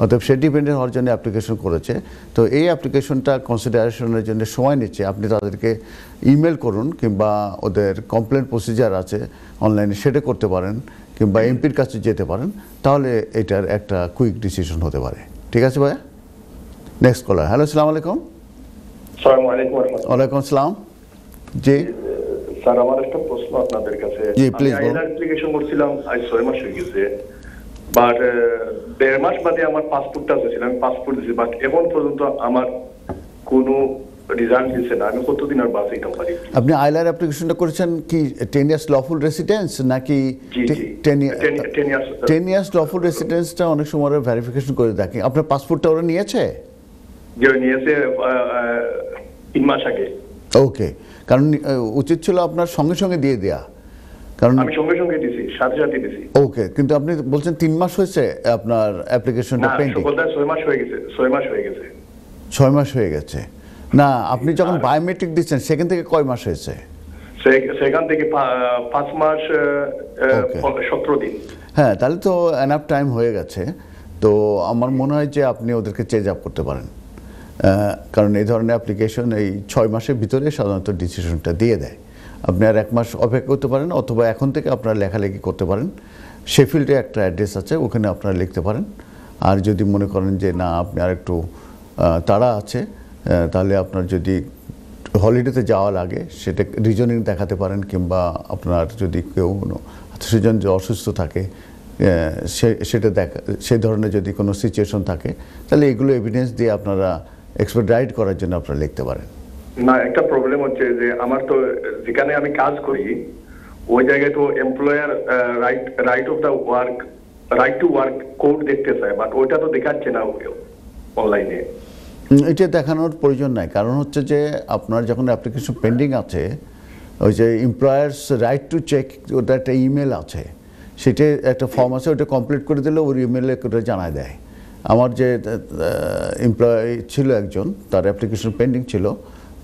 অতএব সে ডিপেন্ডেন্ট হওয়ার জন্য অ্যাপ্লিকেশন করেছে। তো এই অ্যাপ্লিকেশনটা কনসিডারেশনের জন্য সময় নিচ্ছে। আপনি তাদেরকে ইমেল করুন, কিংবা ওদের কমপ্লেন প্রসিজার আছে অনলাইনে, সেটা করতে পারেন, কিংবা এমপির কাছে যেতে পারেন, তাহলে এটার একটা কুইক ডিসিশন হতে পারে। ঠিক আছে ভাইয়া? Next caller. হ্যালো, আসসালামু আলাইকুম। আসসালামু আলাইকুম। ওয়ালাইকুম আসসালাম। জি স্যার, আমার একটা প্রশ্ন আপনাদের কাছে। জি, প্লিজ বলুন। আমি অ্যাপ্লিকেশন করছিলাম আজ 6 মাস হয়ে গেছে, বাট 1.5 মাস বাদে আমার পাসপোর্টটা এসেছিল, আমি পাসপোর্ট দিয়েছি, বাট এখন পর্যন্ত আমার কোনো রিজাল্ট দিচ্ছে না। আমি কতদিন আর বাস এইটা পারি? আপনি আইলার অ্যাপ্লিকেশনটা করেছেন কি 10 ইয়ার্স লফুল রেসিডেন্স নাকি? 10 ইয়ার্স লফুল রেসিডেন্সটা অনেক সময় ভেরিফিকেশন করে দেখে। আপনার পাসপোর্টটা ওরা নিয়েছে? যে নিয়েছে 3 মাস আগে। ওকে, কারণ উচিত ছিল আপনার সঙ্গে সঙ্গে দিয়ে দেয়া, কারণ আমি সঙ্গে সঙ্গে দিছি, সাথে সাথে দিছি। ওকে, কিন্তু আপনি বলছেন 3 মাস হয়েছে আপনার অ্যাপ্লিকেশনটা পেন্ডিং। 6 মাস হয়ে গেছে। 6 মাস হয়ে গেছে। 6 মাস হয়ে গেছে না? আপনি যখন বায়োমেট্রিক দিচ্ছেন সেখান থেকে কয় মাস হয়েছে? সেখান থেকে 5 মাস 17 দিন। হ্যাঁ, তাহলে তো এনাফ টাইম হয়ে গেছে। তো আমার মনে হয় যে আপনি ওদেরকে চেঞ্জ আপ করতে পারেন, কারণ এই ধরনের অ্যাপ্লিকেশন এই 6 মাসের ভিতরে সাধারণত ডিসিশনটা দিয়ে দেয়। আপনি আর 1 মাস অপেক্ষা করতে পারেন, অথবা এখন থেকে আপনারা লেখালেখি করতে পারেন। শেফিল্ডে একটা অ্যাড্রেস আছে, ওখানে আপনারা লিখতে পারেন। আর যদি মনে করেন যে না, আপনি আর একটু তাড়া আছে, তাহলে আপনার যদি হলিডেতে যাওয়া লাগে সেটা রিজনিং দেখাতে পারেন, কিংবা আপনার যদি কেউ আত্মীয়স্বজন যে অসুস্থ থাকে সেটা সেই ধরনের যদি কোনো সিচুয়েশন থাকে, তাহলে এগুলো এভিডেন্স দিয়ে আপনারা এক্সপেডিট করার জন্য আপনারা লিখতে পারেন। না, একটা প্রবলেম হচ্ছে যে আমার তো যেখানে আমি কাজ করি ওই জায়গায় তো employer right of the work, right to work code দেখতে চায়, বাট ওইটা তো দেখাচ্ছে না অনলাইনে। এটা দেখানোর প্রয়োজন নাই, কারণ হচ্ছে যে আপনার যখন অ্যাপ্লিকেশন পেন্ডিং আছে, ওই যে এমপ্লয়ার্স রাইট টু চেক, ওটা একটা ইমেল আছে, সেটা একটা ফর্ম আছে, ওটা কমপ্লিট করে দিলে ওর ইমেলে ওটা জানায় দেয়। আমার যে এমপ্লয়ি ছিল একজন, তার অ্যাপ্লিকেশন পেন্ডিং ছিল,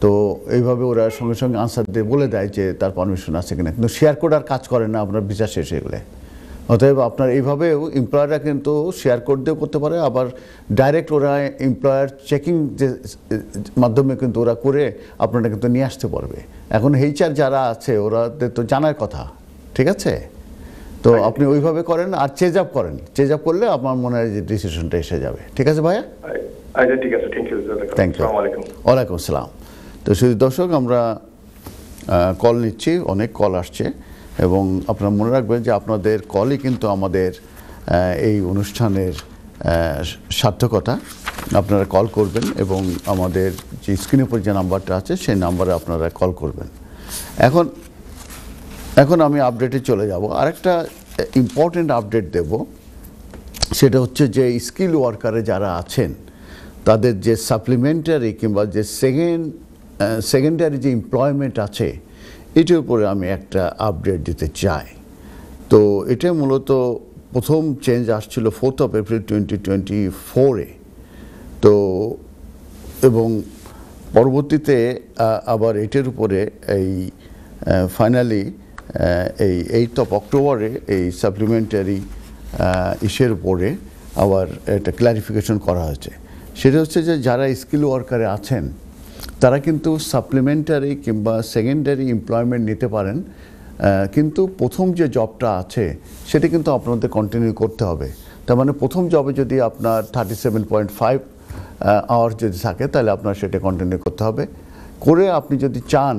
তো এইভাবে ওরা সঙ্গে সঙ্গে আনসার দিয়ে বলে দেয় যে তার পারমিশন আছে কিনা, কিন্তু শেয়ার কোড আর কাজ করে না আপনার ভিসা শেষ হয়ে গেলে। অতএব আপনার এইভাবেও এমপ্লয়াররা কিন্তু শেয়ার কোড দিয়েও করতে পারে, আবার ডাইরেক্ট ওরা এমপ্লয়ার চেকিং যে মাধ্যমে কিন্তু ওরা করে আপনারা কিন্তু নিয়ে আসতে পারবে। এখন এইচআর যারা আছে ওরাদের তো জানার কথা, ঠিক আছে? তো আপনি ওইভাবে করেন আর চেঞ্জ আপ করেন। চেঞ্জ আপ করলে আমার মনে হয় যে ডিসিশনটা এসে যাবে। ঠিক আছে ভাইয়া? আচ্ছা, ঠিক আছে, থ্যাংক ইউ। Thank you. ওয়ালাইকুম আসসালাম। তো শুধু দর্শক, আমরা কল নিচ্ছি, অনেক কল আসছে, এবং আপনারা মনে রাখবেন যে আপনাদের কলই কিন্তু আমাদের এই অনুষ্ঠানের সার্থকতা। আপনারা কল করবেন এবং আমাদের যে স্ক্রিনের উপর যে নাম্বারটা আছে সেই নাম্বারে আপনারা কল করবেন। এখন আমি আপডেটে চলে যাব। আরেকটা ইম্পর্টেন্ট আপডেট দেব, সেটা হচ্ছে যে স্কিল ওয়ার্কারে যারা আছেন তাদের যে সাপ্লিমেন্টারি কিংবা যে সেকেন্ডারি যে এমপ্লয়মেন্ট আছে, এটার উপরে আমি একটা আপডেট দিতে চাই। তো এটা মূলত প্রথম চেঞ্জ আসছিল 4 এপ্রিল 2024-এ, তো এবং পরবর্তীতে আবার এটার উপরে এই ফাইনালি এই 8 অক্টোবরে এই সাপ্লিমেন্টারি ইসের উপরে আবার একটা ক্লারিফিকেশন করা হয়েছে। সেটা হচ্ছে যে যারা স্কিল ওয়ার্কারে আছেন তারা কিন্তু সাপ্লিমেন্টারি কিংবা সেকেন্ডারি এমপ্লয়মেন্ট নিতে পারেন, কিন্তু প্রথম যে জবটা আছে সেটা কিন্তু আপনাদের কন্টিনিউ করতে হবে। তার মানে প্রথম জবে যদি আপনার 37.5 আওয়ার যদি থাকে তাহলে আপনার সেটা কন্টিনিউ করতে হবে করে আপনি যদি চান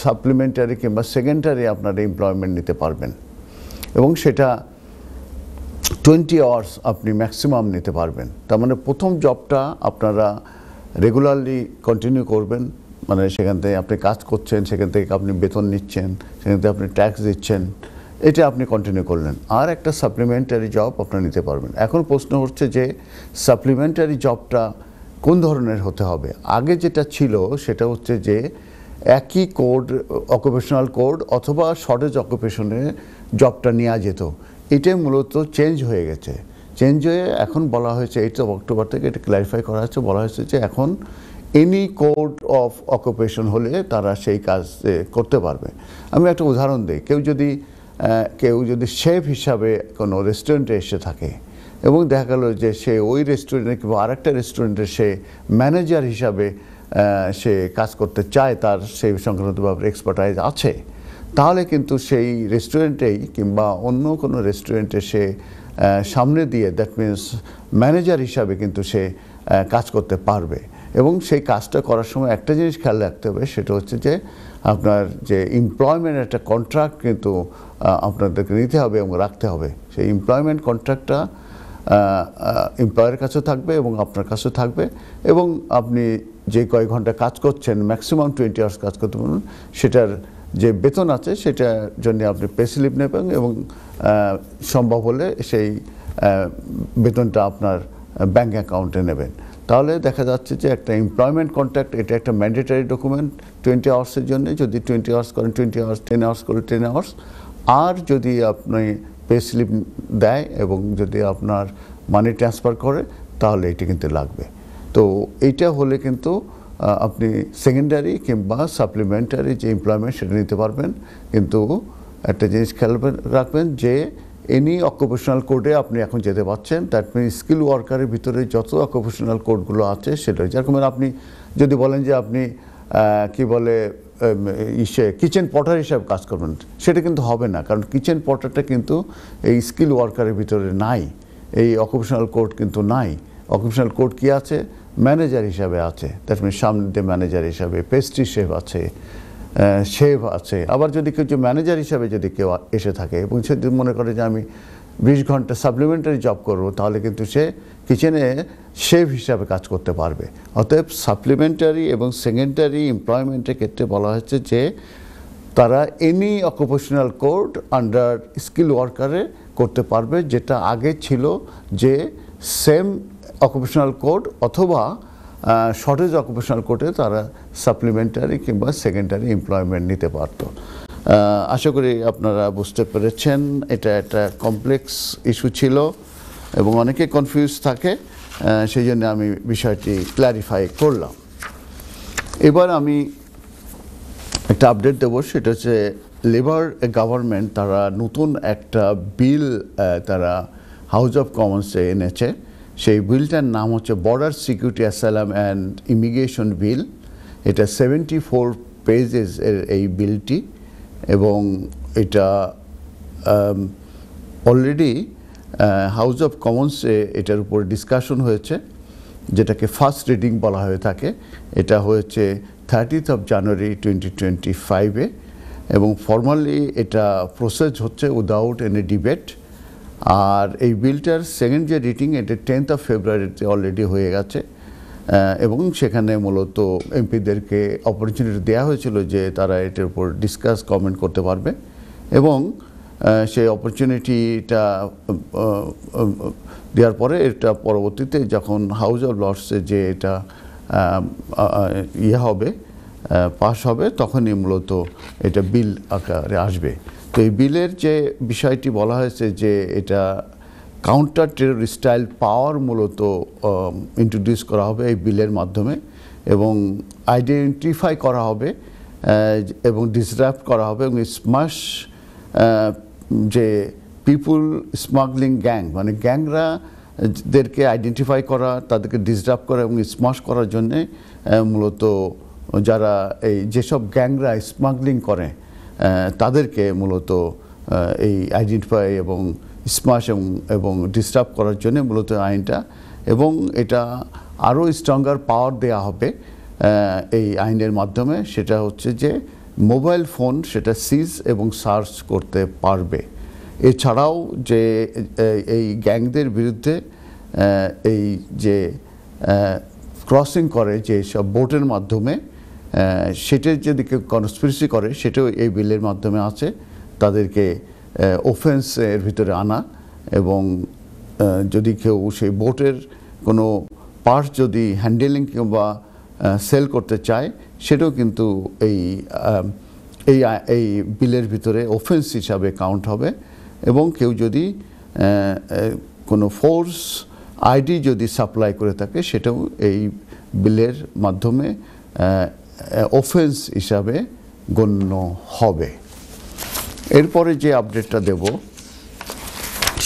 সাপ্লিমেন্টারি কিংবা সেকেন্ডারি আপনার এমপ্লয়মেন্ট নিতে পারবেন এবং সেটা 20 আওয়ার্স আপনি ম্যাক্সিমাম নিতে পারবেন। তার মানে প্রথম জবটা আপনারা রেগুলারলি কন্টিনিউ করবেন, মানে সেখান থেকে আপনি কাজ করছেন, সেখান থেকে আপনি বেতন নিচ্ছেন, সেখান থেকে আপনি ট্যাক্স দিচ্ছেন, এটা আপনি কন্টিনিউ করলেন। আর একটা সাপ্লিমেন্টারি জব আপনারা নিতে পারবেন। এখন প্রশ্ন হচ্ছে যে সাপ্লিমেন্টারি জবটা কোন ধরনের হতে হবে। আগে যেটা ছিল সেটা হচ্ছে যে একই কোড, অকুপেশনাল কোড অথবা শর্টেজ অকুপেশনে জবটা নেওয়া যেত। এটাই মূলত চেঞ্জ হয়ে গেছে। চেঞ্জ হয়ে এখন বলা হয়েছে 8 অক্টোবর থেকে এটা ক্ল্যারিফাই করা হয়েছে, বলা হয়েছে যে এখন এনি কোড অফ অকুপেশন হলে তারা সেই কাজ করতে পারবে। আমি একটা উদাহরণ দিই, কেউ যদি শেফ হিসাবে কোনো রেস্টুরেন্টে এসে থাকে এবং দেখা গেল যে সে ওই রেস্টুরেন্টে কিংবা আরেকটা রেস্টুরেন্টে সে ম্যানেজার হিসাবে সে কাজ করতে চায়, তার সেই সংক্রান্ত ব্যাপারে এক্সপার্টাইজ আছে, তাহলে কিন্তু সেই রেস্টুরেন্টেই কিংবা অন্য কোনো রেস্টুরেন্টে সে সামনে দিয়ে দ্যাট মিনস ম্যানেজার হিসাবে কিন্তু সে কাজ করতে পারবে। এবং সেই কাজটা করার সময় একটা জিনিস খেয়াল রাখতে হবে, সেটা হচ্ছে যে আপনার যে এমপ্লয়মেন্টের একটা কন্ট্রাক্ট কিন্তু আপনাদেরকে নিতে হবে এবং রাখতে হবে। সেই এমপ্লয়মেন্ট কন্ট্রাক্টটা এমপ্লয়ের কাছেও থাকবে এবং আপনার কাছেও থাকবে এবং আপনি যে কয়েক ঘন্টা কাজ করছেন, ম্যাক্সিমাম 20 আওয়ার্স কাজ করতে পারবেন, সেটার যে বেতন আছে সেটার জন্য আপনি পে স্লিপ নেবেন এবং সম্ভব হলে সেই বেতনটা আপনার ব্যাঙ্ক অ্যাকাউন্টে নেবেন। তাহলে দেখা যাচ্ছে যে একটা এমপ্লয়মেন্ট কন্ট্রাক্ট এটা একটা ম্যান্ডেটরি ডকুমেন্ট 20 আওয়ার্সের জন্য। যদি 20 আওয়ার্স করেন 20 আওয়ার্স, 10 আওয়ার্স করে 10 আওয়ার্স। আর যদি আপনি পে স্লিপ দেয় এবং যদি আপনার মানি ট্রান্সফার করে তাহলে এটি কিন্তু লাগবে। তো এইটা হলে কিন্তু আপনি সেকেন্ডারি কিংবা সাপ্লিমেন্টারি যে এমপ্লয়মেন্ট সেটা নিতে পারবেন। কিন্তু একটা জিনিস খেয়াল রাখবেন যে এনি অকুপেশনাল কোডে আপনি এখন যেতে পারছেন। দ্যাট মিনস স্কিল ওয়ার্কারের ভিতরে যত অকুপেশনাল কোডগুলো আছে সেটা, যেরকম আপনি যদি বলেন যে আপনি কি বলে কিচেন পটার হিসাবে কাজ করবেন, সেটা কিন্তু হবে না, কারণ কিচেন পটারটা কিন্তু এই স্কিল ওয়ার্কারের ভিতরে নাই, এই অকুপেশনাল কোড কিন্তু নাই। অকুপেশনাল কোড কি আছে? ম্যানেজার হিসাবে আছে, দ্যাট মিনস সামনে দিয়ে ম্যানেজার হিসাবে, পেস্ট্রি শেফ আছে, শেফ আছে। আবার যদি কেউ ম্যানেজার হিসাবে যদি কেউ এসে থাকে এবং সে মনে করে যে আমি 20 ঘন্টা সাপ্লিমেন্টারি জব করব, তাহলে কিন্তু সে কিচেনে শেফ হিসাবে কাজ করতে পারবে। অতএব সাপ্লিমেন্টারি এবং সেকেন্ডারি এমপ্লয়মেন্টের ক্ষেত্রে বলা হচ্ছে যে তারা any occupational code under skill ওয়ার্কারে করতে পারবে, যেটা আগে ছিল যে সেম অকুপেশনাল কোড অথবা শর্টেজ অকুপেশনাল কোডে তারা সাপ্লিমেন্টারি কিংবা সেকেন্ডারি এমপ্লয়মেন্ট নিতে পারত। আশা করি আপনারা বুঝতে পেরেছেন। এটা একটা কমপ্লেক্স ইস্যু ছিল এবং অনেকে কনফিউজ থাকে, সেই জন্য আমি বিষয়টি ক্ল্যারিফাই করলাম। এবার আমি একটা আপডেট দেবো, সেটা হচ্ছে লেবার গভর্নমেন্ট তারা নতুন একটা বিল তারা হাউস অফ কমন্সে এনেছে। সেই বিলটার নাম হচ্ছে border security asylum and immigration bill. এটা 74 পেজেস এর এই বিলটি এবং এটা অলরেডি হাউস অফ কমন্সে এটার উপর ডিসকাশন হয়েছে, যেটাকে ফার্স্ট রিডিং বলা হয়ে থাকে। এটা হয়েছে 30th of January 2025-এ এবং ফর্মালি এটা প্রসেস হচ্ছে উইদাউট এনি ডিবেট। আর এই বিলটার সেকেন্ড যে রিডিং এটা 10th of February অলরেডি হয়ে গেছে এবং সেখানে মূলত এমপিদেরকে অপরচুনিটি দেওয়া হয়েছিল যে তারা এটার উপর ডিসকাস কমেন্ট করতে পারবে এবং সেই অপরচুনিটিটা দেওয়ার পরে এটা পরবর্তীতে যখন হাউস অফ লর্ডসে যে এটা হবে পাস হবে, তখনই মূলত এটা বিল আকারে আসবে। তো এই বিলের যে বিষয়টি বলা হয়েছে যে এটা কাউন্টার টেররিস্টাইল পাওয়ার মূলত ইন্ট্রোডিউস করা হবে এই বিলের মাধ্যমে এবং আইডেন্টিফাই করা হবে এবং ডিসরাপ্ট করা হবে এবং স্মাশ যে পিপুল স্মাগলিং গ্যাং, মানে গ্যাংরা দেরকে আইডেন্টিফাই করা, তাদেরকে ডিসরাপ্ট করা এবং স্মাশ করার জন্যে মূলত যারা এই যেসব গ্যাংরা স্মাগলিং করে তাদেরকে মূলত এই আইডেন্টিফাই এবং স্মাশ এবং ডিসটার্ব করার জন্য মূলত আইনটা, এবং এটা আরও স্ট্রঙ্গার পাওয়ার দেওয়া হবে এই আইনের মাধ্যমে। সেটা হচ্ছে যে মোবাইল ফোন সেটা সিজ এবং সার্চ করতে পারবে। এছাড়াও যে এই গ্যাংদের বিরুদ্ধে এই যে ক্রসিং করে যে সব বোটের মাধ্যমে, সেটার যদি কেউ কনস্পিরেসি করে সেটাও এই বিলের মাধ্যমে আছে, তাদেরকে অফেন্সের ভিতরে আনা, এবং যদি কেউ সেই বোটের কোনো পার্ট যদি হ্যান্ডেলিং কিংবা সেল করতে চায় সেটাও কিন্তু এই বিলের ভিতরে অফেন্স হিসাবে কাউন্ট হবে। এবং কেউ যদি কোনো ফোর্স আইডি যদি সাপ্লাই করে থাকে সেটাও এই বিলের মাধ্যমে অফেন্স হিসাবে গণ্য হবে। এরপরে যে আপডেটটা দেব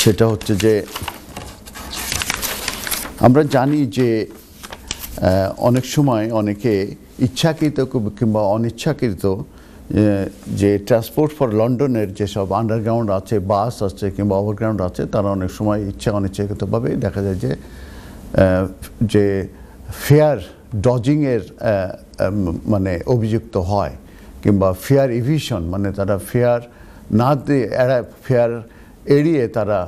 সেটা হচ্ছে যে আমরা জানি যে অনেক সময় অনেকে ইচ্ছাকৃত কিংবা অনিচ্ছাকৃত যে ট্রান্সপোর্ট ফর লন্ডনের যেসব আন্ডারগ্রাউন্ড আছে, বাস আছে কিংবা ওভারগ্রাউন্ড আছে, তারা অনেক সময় অনিচ্ছাকৃতভাবে দেখা যায় যে ফেয়ার ডজিংয়ের মানে অভিযুক্ত হয়, কিংবা ফেয়ার ইভিশন, মানে তারা ফেয়ার না দিয়ে ফেয়ার এড়িয়ে তারা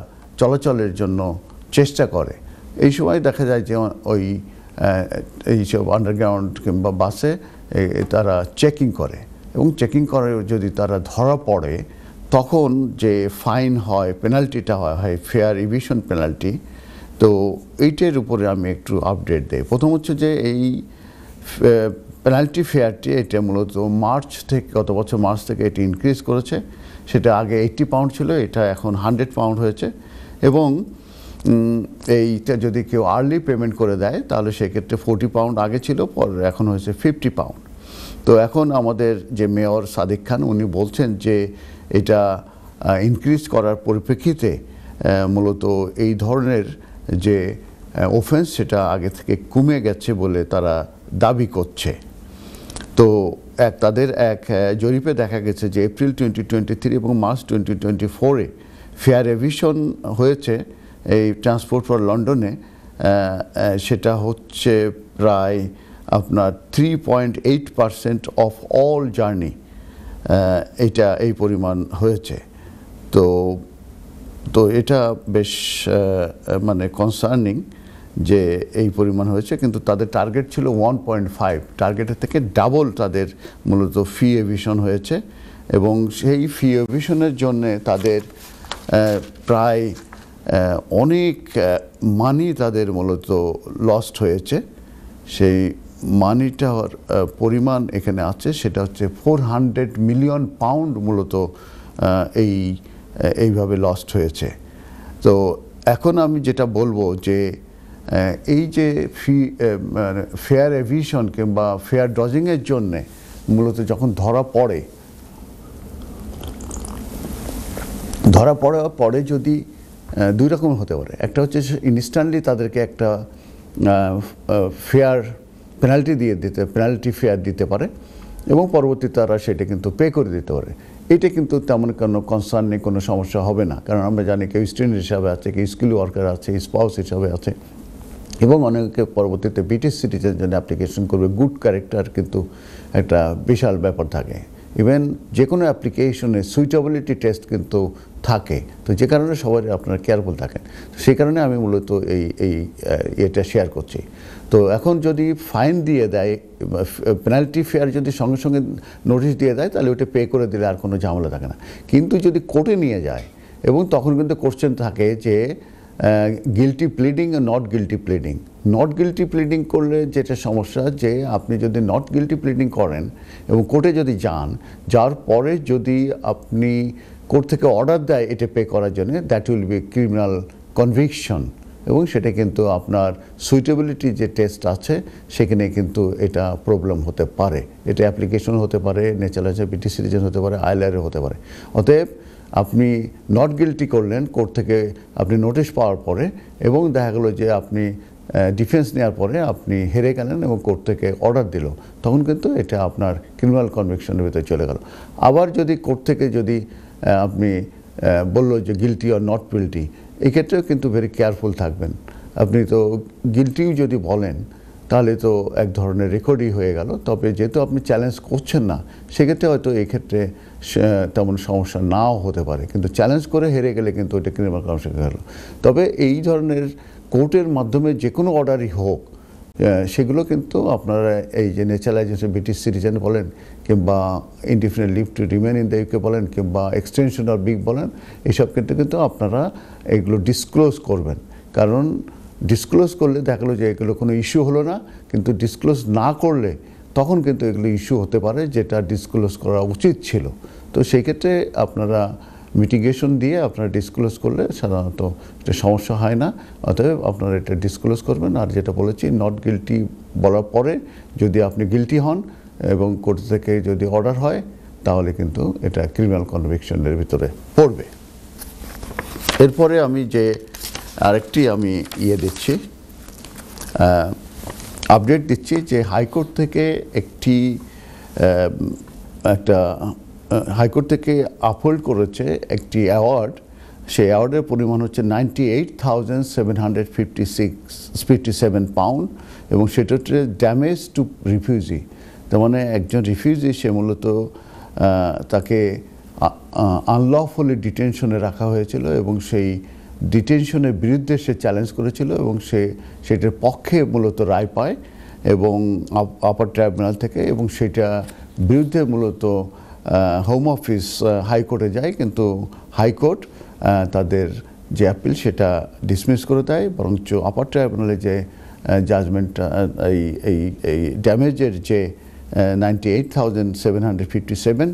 চলাচলের জন্য চেষ্টা করে। এই সময় দেখা যায় যে ওই এইসব আন্ডারগ্রাউন্ড কিংবা বাসে তারা চেকিং করে, এবং চেকিং করে যদি তারা ধরা পড়ে তখন যে ফাইন হয়, পেনাল্টিটা হয় ফেয়ার ইভিশন পেনাল্টি। তো এইটার উপরে আমি একটু আপডেট দিই। প্রথম হচ্ছে যে এই পেনাল্টি ফেয়ারটি এটা মূলত গত বছর মার্চ থেকে এটি ইনক্রিজ করেছে। সেটা আগে 80 পাউন্ড ছিল, এটা এখন 100 পাউন্ড হয়েছে। এবং এইটা যদি কেউ আর্লি পেমেন্ট করে দেয় তাহলে সেক্ষেত্রে 40 পাউন্ড আগে ছিল, পর এখন হয়েছে 50 পাউন্ড। তো এখন আমাদের যে মেয়র সাদিক খান উনি বলছেন যে এটা ইনক্রিজ করার পরিপ্রেক্ষিতে মূলত এই ধরনের যে অফেন্স সেটা আগে থেকে কমে গেছে বলে তারা দাবি করছে। তো তাদের এক জরিপে দেখা গেছে যে এপ্রিল 2023 এবং মার্চ 2024-এ ফেয়ার এভিশন হয়েছে এই ট্রান্সপোর্ট ফর লন্ডনে, সেটা হচ্ছে প্রায় আপনার 3.8% অফ অল জার্নি, এটা এই পরিমাণ হয়েছে। তো এটা বেশ মানে কনসার্নিং যে এই পরিমাণ হয়েছে, কিন্তু তাদের টার্গেট ছিল 1.5, টার্গেটের থেকে ডাবল তাদের মূলত ফি এভিশন হয়েছে। এবং সেই ফি এভিশনের জন্যে তাদের প্রায় অনেক মানি তাদের মূলত লস্ট হয়েছে। সেই মানিটার পরিমাণ এখানে আছে, সেটা হচ্ছে 400 মিলিয়ন পাউন্ড মূলত এইভাবে লস্ট হয়েছে। তো এখন আমি যেটা বলবো যে এই যে ফেয়ার এভিশন কিংবা ফেয়ার ডজিংয়ের জন্যে মূলত যখন ধরা পড়ে যদি দুই রকম হতে পারে। একটা হচ্ছে ইনস্ট্যান্টলি তাদেরকে একটা ফেয়ার পেনাল্টি ফেয়ার দিতে পারে, এবং পরবর্তীতে তারা সেটা কিন্তু পে করে দিতে পারে। এটা কিন্তু তেমন কোনো কনসার্ন নেই, কোনো সমস্যা হবে না। কারণ আমরা জানি কেউ স্টুডেন্ট হিসাবে আছে, কেউ স্কিল ওয়ার্কার আছে, স্পাউস হিসাবে আছে, এবং অনেকে পরবর্তীতে ব্রিটিশ সিটিজেন জন্য অ্যাপ্লিকেশন করবে। গুড ক্যারেক্টার কিন্তু একটা বিশাল ব্যাপার থাকে। ইভেন যে কোনো অ্যাপ্লিকেশনে সুইটেবিলিটি টেস্ট কিন্তু থাকে। তো যে কারণে সবাই আপনারা কেয়ারফুল থাকেন। সেই কারণে আমি মূলত এটা শেয়ার করছি। তো এখন যদি ফাইন দিয়ে দেয়, পেনাল্টি ফেয়ার যদি সঙ্গে সঙ্গে নোটিশ দিয়ে দেয়, তাহলে ওটা পে করে দিলে আর কোনো ঝামেলা থাকে না। কিন্তু যদি কোর্টে নিয়ে যায়, এবং তখন কিন্তু কোশ্চেন থাকে যে guilty pleading are not guilty pleading. Not guilty pleading করলে যেটা সমস্যা, যে আপনি যদি নট গিলটি প্লিডিং করেন এবং কোর্টে যদি যাওয়ার পরে যদি আপনি কোর্ট থেকে অর্ডার দেয় এটা পে করার জন্য, that will be criminal conviction, এবং সেটা কিন্তু আপনার সুইটেবিলিটি যে টেস্ট আছে সেখানে কিন্তু এটা প্রবলেম হতে পারে। এটা অ্যাপ্লিকেশন হতে পারে, ন্যাচারালাইজেশন বিটি সিটিজেন হতে পারে, আইএলআর হতে পারে। অতএব আপনি নট গিলটি করলেন কোর্ট থেকে, আপনি নোটিশ পাওয়ার পরে, এবং দেখা গেলো যে আপনি ডিফেন্স নেওয়ার পরে আপনি হেরে গেলেন এবং কোর্ট থেকে অর্ডার দিল, তখন কিন্তু এটা আপনার ক্রিমিনাল কনভিকশনের ভিতরে চলে গেল। আবার যদি কোর্ট থেকে যদি আপনি বললো যে গিলটি অর নট গিলটি, এক্ষেত্রেও কিন্তু ভেরি কেয়ারফুল থাকবেন। আপনি তো গিলটিও যদি বলেন তাহলে তো এক ধরনের রেকর্ডই হয়ে গেল। তবে যেহেতু আপনি চ্যালেঞ্জ করছেন না, সেক্ষেত্রে হয়তো এক্ষেত্রে তেমন সমস্যা নাও হতে পারে, কিন্তু চ্যালেঞ্জ করে হেরে গেলে কিন্তু এটা ক্রিমিনাল কনভিকশন গেল। তবে এই ধরনের কোর্টের মাধ্যমে যে কোনো অর্ডারই হোক, সেগুলো কিন্তু আপনারা এই যে ন্যাচারালাইজেশন ব্রিটিশ সিটিজেন বলেন, কিংবা indefinite leave to remain in the UK বলেন, কিংবা এক্সটেনশন অর বিগ বলেন, এইসব কিন্তু আপনারা এগুলো ডিসক্লোজ করবেন। কারণ ডিসক্লোজ করলে দেখা গেলো যে এগুলো কোনো ইস্যু হলো না, কিন্তু ডিসক্লোজ না করলে তখন কিন্তু এগুলো ইস্যু হতে পারে, যেটা ডিসক্লোজ করা উচিত ছিল। তো সেই ক্ষেত্রে আপনারা মিটিগেশন দিয়ে আপনারা ডিসক্লোজ করলে সাধারণত এটা সমস্যা হয় না। অতএব আপনারা এটা ডিসক্লোজ করবেন। আর যেটা বলেছি, নট গিলটি বলার পরে যদি আপনি গিলটি হন এবং কোর্ট থেকে যদি অর্ডার হয়, তাহলে কিন্তু এটা ক্রিমিনাল কনভিকশনের ভিতরে পড়বে। এরপরে আমি যে আরেকটি আমি দিচ্ছি, আপডেট দিচ্ছি যে হাইকোর্ট থেকে একটা হাইকোর্ট থেকে আপহোল্ড করেছে একটি অ্যাওয়ার্ড। সেই অ্যাওয়ার্ডের পরিমাণ হচ্ছে 98,757 পাউন্ড, এবং সেটা হচ্ছে ড্যামেজ টু রিফিউজি। তার মানে একজন রিফিউজি, সে মূলত তাকে আনলফুলি ডিটেনশনে রাখা হয়েছিল, এবং সেই ডিটেনশনের বিরুদ্ধে সে চ্যালেঞ্জ করেছিল, এবং সেটার পক্ষে মূলত রায় পায় এবং আপার ট্রাইব্যুনাল থেকে, এবং সেটা বিরুদ্ধে মূলত হোম অফিস হাইকোর্টে যায়। কিন্তু হাইকোর্ট তাদের যে অ্যাপিল সেটা ডিসমিস করে দেয়, বরঞ্চ আপার ট্রাইব্যুনালে যে জাজমেন্টটা এই ড্যামেজের যে 98,757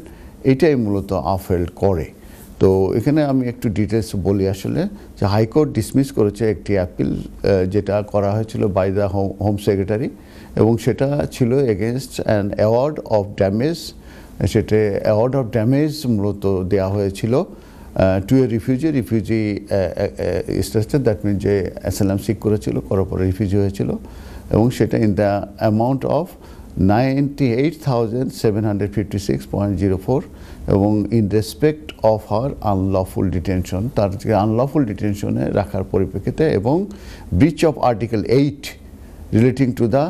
এইটাই মূলত আপহেল্ড করে। তো এখানে আমি একটু ডিটেলস বলি। আসলে যে হাইকোর্ট ডিসমিস করেছে একটি অ্যাপিল যেটা করা হয়েছিল বাই দ্য হোম সেক্রেটারি, এবং সেটা ছিল against an award of damage. সেটা অ্যাওয়ার্ড অফ ড্যামেজ মূলত দেওয়া হয়েছিল to a refugee status, that mean যে অ্যাসাইলাম সিক করেছিল, করার পরে রিফিউজি হয়েছিল, এবং সেটা ইন দ্য অ্যামাউন্ট অফ 98,756.04, এবং in respect of her unlawful detention, তার যে আনলফুল ডিটেনশনে রাখার পরিপ্রেক্ষিতে, এবং breach of article 8 relating to the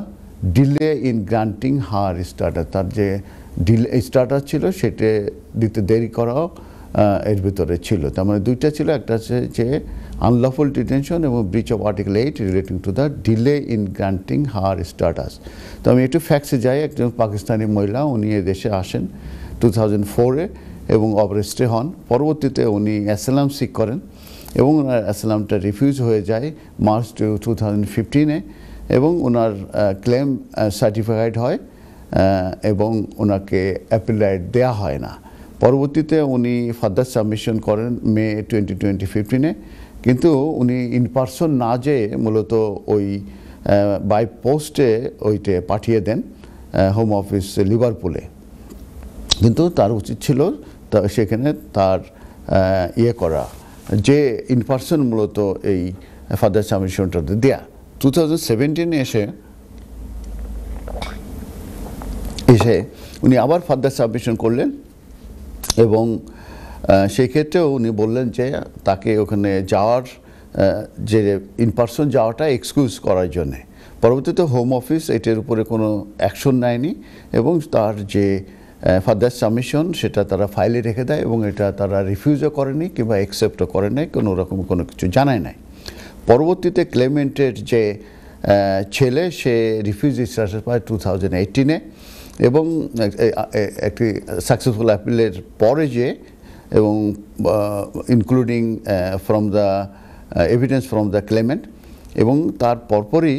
delay in granting her starter. তার যে স্টার্টার ছিল সেটা দিতে দেরি করাও এর ভিতরে ছিল। তার মানে দুইটা ছিল, একটা হচ্ছে যে আনলফুল ডিটেনশন এবং breach of article 8 relating to the delay in granting her status. তো আমি একটু ফ্যাক্টসে যাই। একজন পাকিস্তানি মহিলা, উনি দেশে আসেন 2004-এ এবং অবরেস্টে হন। পরবর্তীতে উনি অ্যাসাইলাম সিক করেন, এবং ওনার অ্যাসাইলামটা রিফিউজ হয়ে যায় মার্চ 2015-এ, এবং ওনার ক্লেম সার্টিফাইড হয়, এবং ওনাকে অ্যাপিল রাইট দেওয়া হয় না। পরবর্তীতে উনি ফার্দার সাবমিশন করেন মে 2015-এ, কিন্তু উনি ইন পারসন না যেয়ে মূলত ওই বাই পোস্টে ওইটা পাঠিয়ে দেন হোম অফিস লিভারপুলে। কিন্তু তার উচিত ছিল সেখানে তার করা, যে ইন পারসন মূলত এই ফার্দার সাবমিশনটা দেয়া। 2017-এ এসে উনি আবার ফার্দার সাবমিশন করলেন, এবং সেই ক্ষেত্রেও উনি বললেন যে তাকে ওখানে যাওয়ার যে ইন পারসন যাওয়াটা এক্সকিউজ করার জন্যে। পরবর্তীতে হোম অফিস এটার উপরে কোনো অ্যাকশন নেয়নি, এবং তার যে ফার্দার সাবমিশন সেটা তারা ফাইলে রেখে দেয়, এবং এটা তারা রিফিউজও করেনি কিংবা অ্যাকসেপ্টও করে নাই, কোনো রকম কোনো কিছু জানায় নাই। পরবর্তীতে ক্লেমেন্টের যে ছেলে, সে রিফিউজি স্ট্যাটাস পায় 2018-এ, এবং একটি সাকসেসফুল অ্যাপিলের পরে যে, এবং including from the evidence from the Clement, এবং তার পরপরই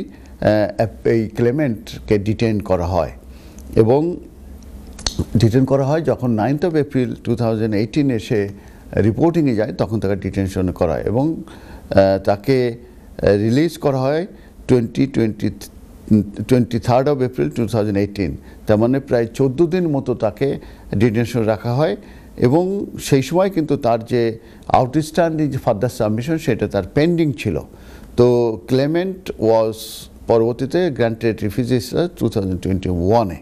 এই ক্লেমেন্টকে ডিটেইন করা হয়, এবং ডিটেইন করা হয় যখন 9th of April 2018 এসে রিপোর্টিংয়ে যায়, তখন তাকে ডিটেনশন করা হয়, এবং তাকে রিলিজ করা হয় 23rd of April 2018, তার মানে প্রায় 14 দিন মতো তাকে ডিটেনশন রাখা হয় এবং সেই সময় কিন্তু তার যে আউটস্ট্যান্ডিং যে ফার্দার সাবমিশন সেটা তার পেন্ডিং ছিল। তো ক্লেমেন্ট ওয়াজ পরবর্তীতে গ্রান্টেড রিফিউজি 2021-এ।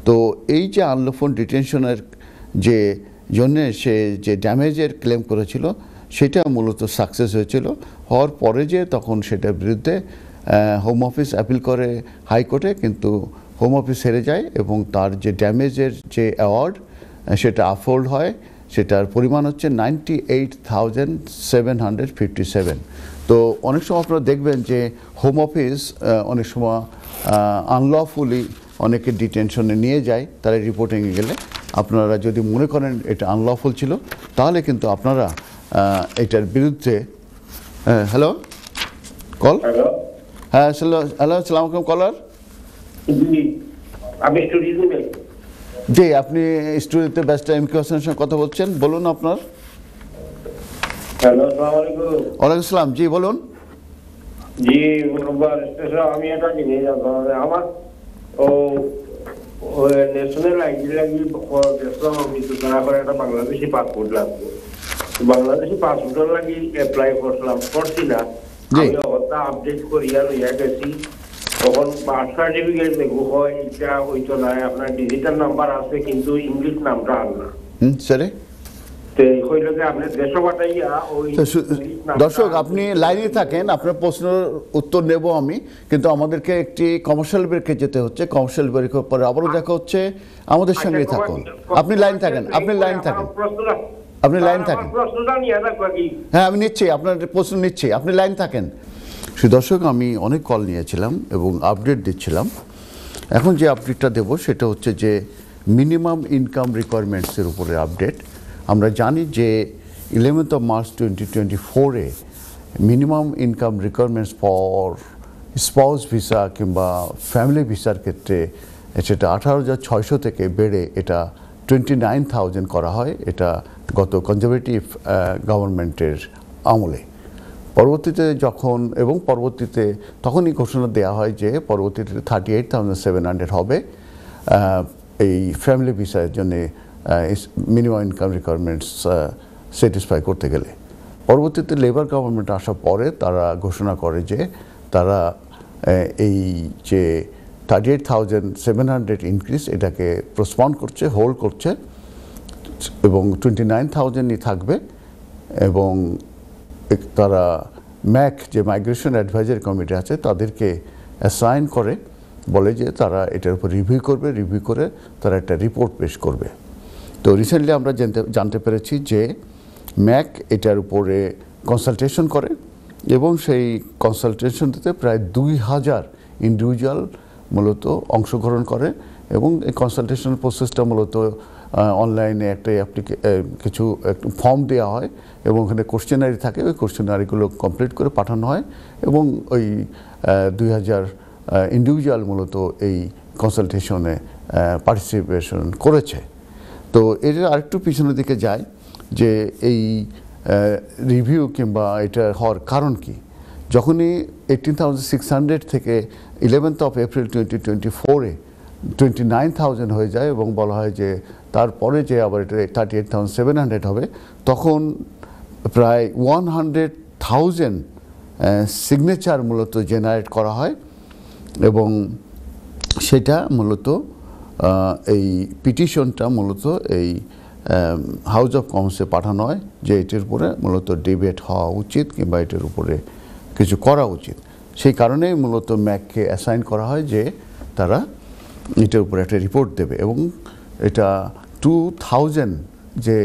তো এই যে আনলফুল ডিটেনশনের যে জন্যে সে যে ড্যামেজের ক্লেম করেছিল সেটা মূলত সাকসেস হয়েছিল, হওয়ার পরে যে তখন সেটার বিরুদ্ধে হোম অফিস অ্যাপিল করে হাইকোর্টে, কিন্তু হোম অফিস হেরে যায় এবং তার যে ড্যামেজের যে অ্যাওয়ার্ড সেটা আফোল্ড হয়। সেটার পরিমাণ হচ্ছে 98,757। তো অনেক সময় আপনারা দেখবেন যে হোম অফিস অনেক সময় আনলফুলি অনেকে ডিটেনশনে নিয়ে যায় তারা রিপোর্টিংয়ে গেলে। আপনারা যদি মনে করেন এটা আনলফুল ছিল তাহলে কিন্তু আপনারা এটার বিরুদ্ধে হ্যালো কল হ্যাঁ হ্যালো আসসালামু আলাইকুম কলার। আমি স্টুডিওতে জি, আপনি স্টুডিওতে ব্যস্ত এম কে হোসেনের সঙ্গে কথা বলছেন, বলুন আপনার। হ্যালো, আসসালামু আলাইকুম। ওয়ালাইকুম আসসালাম, জি বলুন। জি আমি একটা জিনিস আমার ন্যাশনাল আইডি লাগি দেখলাম আমি তো তারা করে একটা বাংলাদেশি পাসপোর্ট লাগবে। বাংলাদেশি পাসপোর্টের লাগি অ্যাপ্লাই করছি না, আমি ওটা আপডেট করিয়া লইয়া গেছি। তখন বার্থ সার্টিফিকেট দেখবো হয় এটা হইতো না, আপনার ডিজিটাল নাম্বার আছে কিন্তু ইংলিশ নামটা আর না। স্যারে দর্শক আপনি লাইনে থাকেন, আপনার প্রশ্নের উত্তর নেব আমি, কিন্তু আমাদেরকে একটি কমার্শিয়াল ব্রেকে যেতে হচ্ছে। কমার্শিয়াল ব্রেকের পরে আবারও দেখা হচ্ছে, আমাদের সঙ্গে থাকুন। আপনি লাইন থাকেন, আপনি লাইন থাকেন, আপনি লাইন থাকেন। হ্যাঁ আমি নিচ্ছি, আপনার প্রশ্ন নিচ্ছি, আপনি লাইন থাকেন। দর্শক আমি অনেক কল নিয়েছিলাম এবং আপডেট দিচ্ছিলাম। এখন যে আপডেটটা দেব সেটা হচ্ছে যে মিনিমাম ইনকাম রিকোয়ারমেন্টসের উপরে আপডেট। আমরা জানি যে 11th of March 2024-এ minimum income requirements for spouse visa কিংবা ফ্যামিলি ভিসার ক্ষেত্রে সেটা 18,600 থেকে বেড়ে এটা 29,000 করা হয়। এটা গত কনজারভেটিভ গভর্নমেন্টের আমলে। পরবর্তীতে পরবর্তীতে তখনই ঘোষণা দেওয়া হয় যে পরবর্তীতে 38,700 হবে এই ফ্যামিলি ভিসার জন্য মিনিমাম ইনকাম রিকোয়ারমেন্টস স্যাটিসফাই করতে গেলে। পরবর্তীতে লেবার গভর্নমেন্ট আসার পরে তারা ঘোষণা করে যে তারা এই যে 38,700 ইনক্রিজ এটাকে পোস্টপোন করছে, হোল্ড করছে এবং 29,000ই থাকবে। এবং তারা ম্যাক যে মাইগ্রেশন অ্যাডভাইজারি কমিটি আছে তাদেরকে অ্যাসাইন করে, বলে যে তারা এটার উপর রিভিউ করবে, রিভিউ করে তারা একটা রিপোর্ট পেশ করবে। তো রিসেন্টলি আমরা জানতে পেরেছি যে ম্যাক এটার উপরে কনসালটেশন করে এবং সেই কনসালটেশনটিতে প্রায় 2,000 ইন্ডিভিজুয়াল মূলত অংশগ্রহণ করে এবং এই কনসালটেশন প্রসেসটা মূলত অনলাইনে একটা কিছু ফর্ম দেওয়া হয় এবং ওখানে কোশ্চেনারি থাকে, ওই কোশ্চেনারিগুলো কমপ্লিট করে পাঠানো হয় এবং ওই 2,000 ইন্ডিভিজুয়াল মূলত এই কনসালটেশনে পার্টিসিপেশন করেছে। তো এর আরেকটু পিছনের দিকে যায় যে এই রিভিউ কিংবা এটা হওয়ার কারণ কি। যখনই 18,600 থেকে 11th of April 2024-এ 29,000 হয়ে যায় এবং বলা হয় যে তারপরে যে আবার এটা 38,700 হবে, তখন প্রায় 100,000 সিগনেচার মূলত জেনারেট করা হয় এবং সেটা মূলত এই পিটিশনটা মূলত এই হাউস অফ কমন্সে পাঠানো হয় যে এটির উপরে মূলত ডিবেট হওয়া উচিত কিংবা এটির উপরে কিছু করা উচিত। সেই কারণেই মূলত ম্যাককে অ্যাসাইন করা হয় যে তারা এটার উপরে একটা রিপোর্ট দেবে এবং এটা 2,000 যে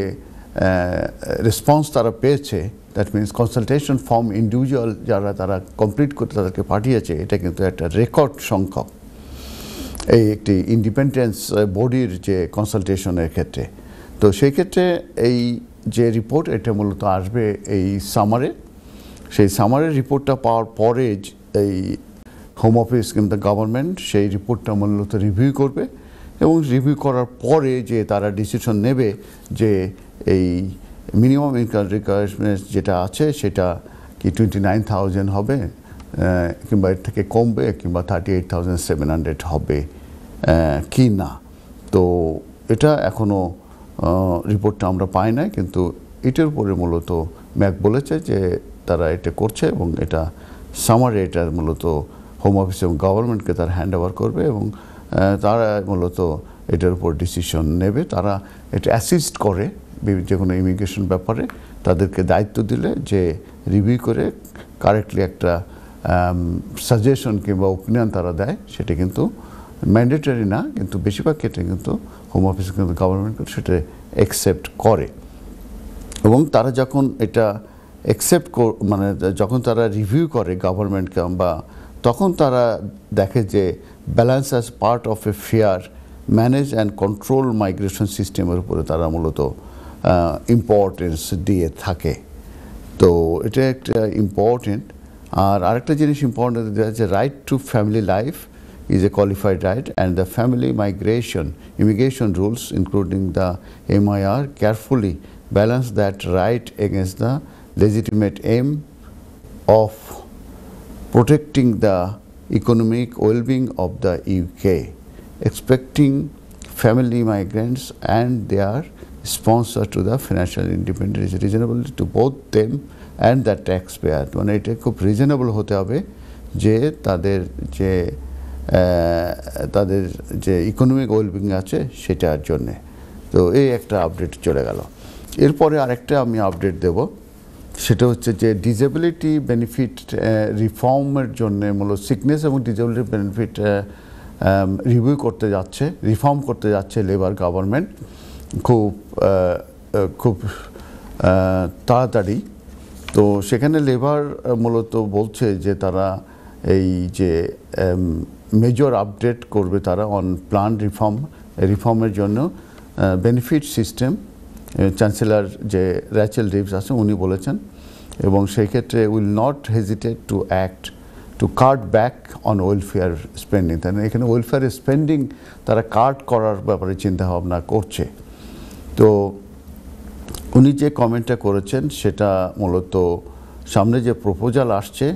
রেসপন্স তারা পেয়েছে, that means consultation form individual যারা তারা কমপ্লিট করতে তাদেরকে পাঠিয়েছে, এটা কিন্তু একটা রেকর্ড সংখ্যক এই একটি ইন্ডিপেন্ডেন্স বডির যে কনসালটেশনের ক্ষেত্রে। তো সেই ক্ষেত্রে এই যে রিপোর্ট এটা মূলত আসবে এই সামারে। সেই সামারের রিপোর্টটা পাওয়ার পরে এই হোম অফিস কিংবা গভর্নমেন্ট সেই রিপোর্টটা মূলত রিভিউ করবে এবং রিভিউ করার পরে যে তারা ডিসিশন নেবে যে এই মিনিমাম ইনকাম রিকোয়ারমেন্টস যেটা আছে সেটা কি 29,000 হবে কিংবা এর থেকে কমবে কিংবা 38,700 হবে কি না। তো এটা এখনও রিপোর্টটা আমরা পাই না, কিন্তু এটার উপরে মূলত ম্যাক বলেছে যে তারা এটা করছে এবং এটা সামারে এটা মূলত হোম অফিস এবং গভর্নমেন্টকে তারা হ্যান্ড ওভার করবে এবং তারা মূলত এটার উপর ডিসিশন নেবে। তারা এটা অ্যাসিস্ট করে যে কোনো ইমিগ্রেশন ব্যাপারে, তাদেরকে দায়িত্ব দিলে যে রিভিউ করে কারেক্টলি একটা সাজেশন কিংবা ওপিনিয়ন তারা দেয়, সেটা কিন্তু ম্যান্ডেটরি না, কিন্তু বেশিরভাগ ক্ষেত্রে কিন্তু হোম অফিস কিন্তু গভর্নমেন্ট সেটা অ্যাকসেপ্ট করে। এবং তারা যখন এটা অ্যাকসেপ্ট মানে যখন তারা রিভিউ করে গভর্নমেন্টকে বা তখন তারা দেখে যে balance as part of a fair manage and control migration সিস্টেমের উপরে তারা মূলত ইম্পর্টেন্স দিয়ে থাকে। তো এটা একটা ইম্পর্টেন্ট। আর আরেকটা জিনিস ইম্পর্টেন্ট যে right two family life is a qualified right, and the family immigration rules including the MIR carefully balance that right against the legitimate aim of protecting the economic well-being of the UK, expecting family migrants and their sponsor to the financial independence is reasonable to both them and the taxpayer. মানে এটা খুব reasonable হতে হবে যে তাদের যে economic wellbeing আছে সেটার জন্যে। তো এই একটা আপডেট চলে গেল। এরপরে আরেকটা আমি আপডেট দেব, সেটা হচ্ছে যে ডিসেবিলিটি বেনিফিট রিফর্মের জন্যে মূলত সিকনেস এবং ডিসেবিলিটি বেনিফিট রিফর্ম করতে যাচ্ছে লেবার গভর্নমেন্ট খুব তাড়াতাড়ি। তো সেখানে লেবার মূলত বলছে যে তারা এই যে মেজর আপডেট করবে তারা অন প্ল্যান রিফর্মের জন্য বেনিফিট সিস্টেম। চ্যান্সেলর যে র্যাচেল রিভস আছে উনি বলেছেন, এবং সেই ক্ষেত্রে will not hesitate to act two cut back on welfare spending. তাই না, এখানে ওয়েলফেয়ার স্পেন্ডিং তারা কাট করার ব্যাপারে চিন্তাভাবনা করছে। তো উনি যে কমেন্টটা করেছেন সেটা মূলত সামনে যে প্রপোজাল আসছে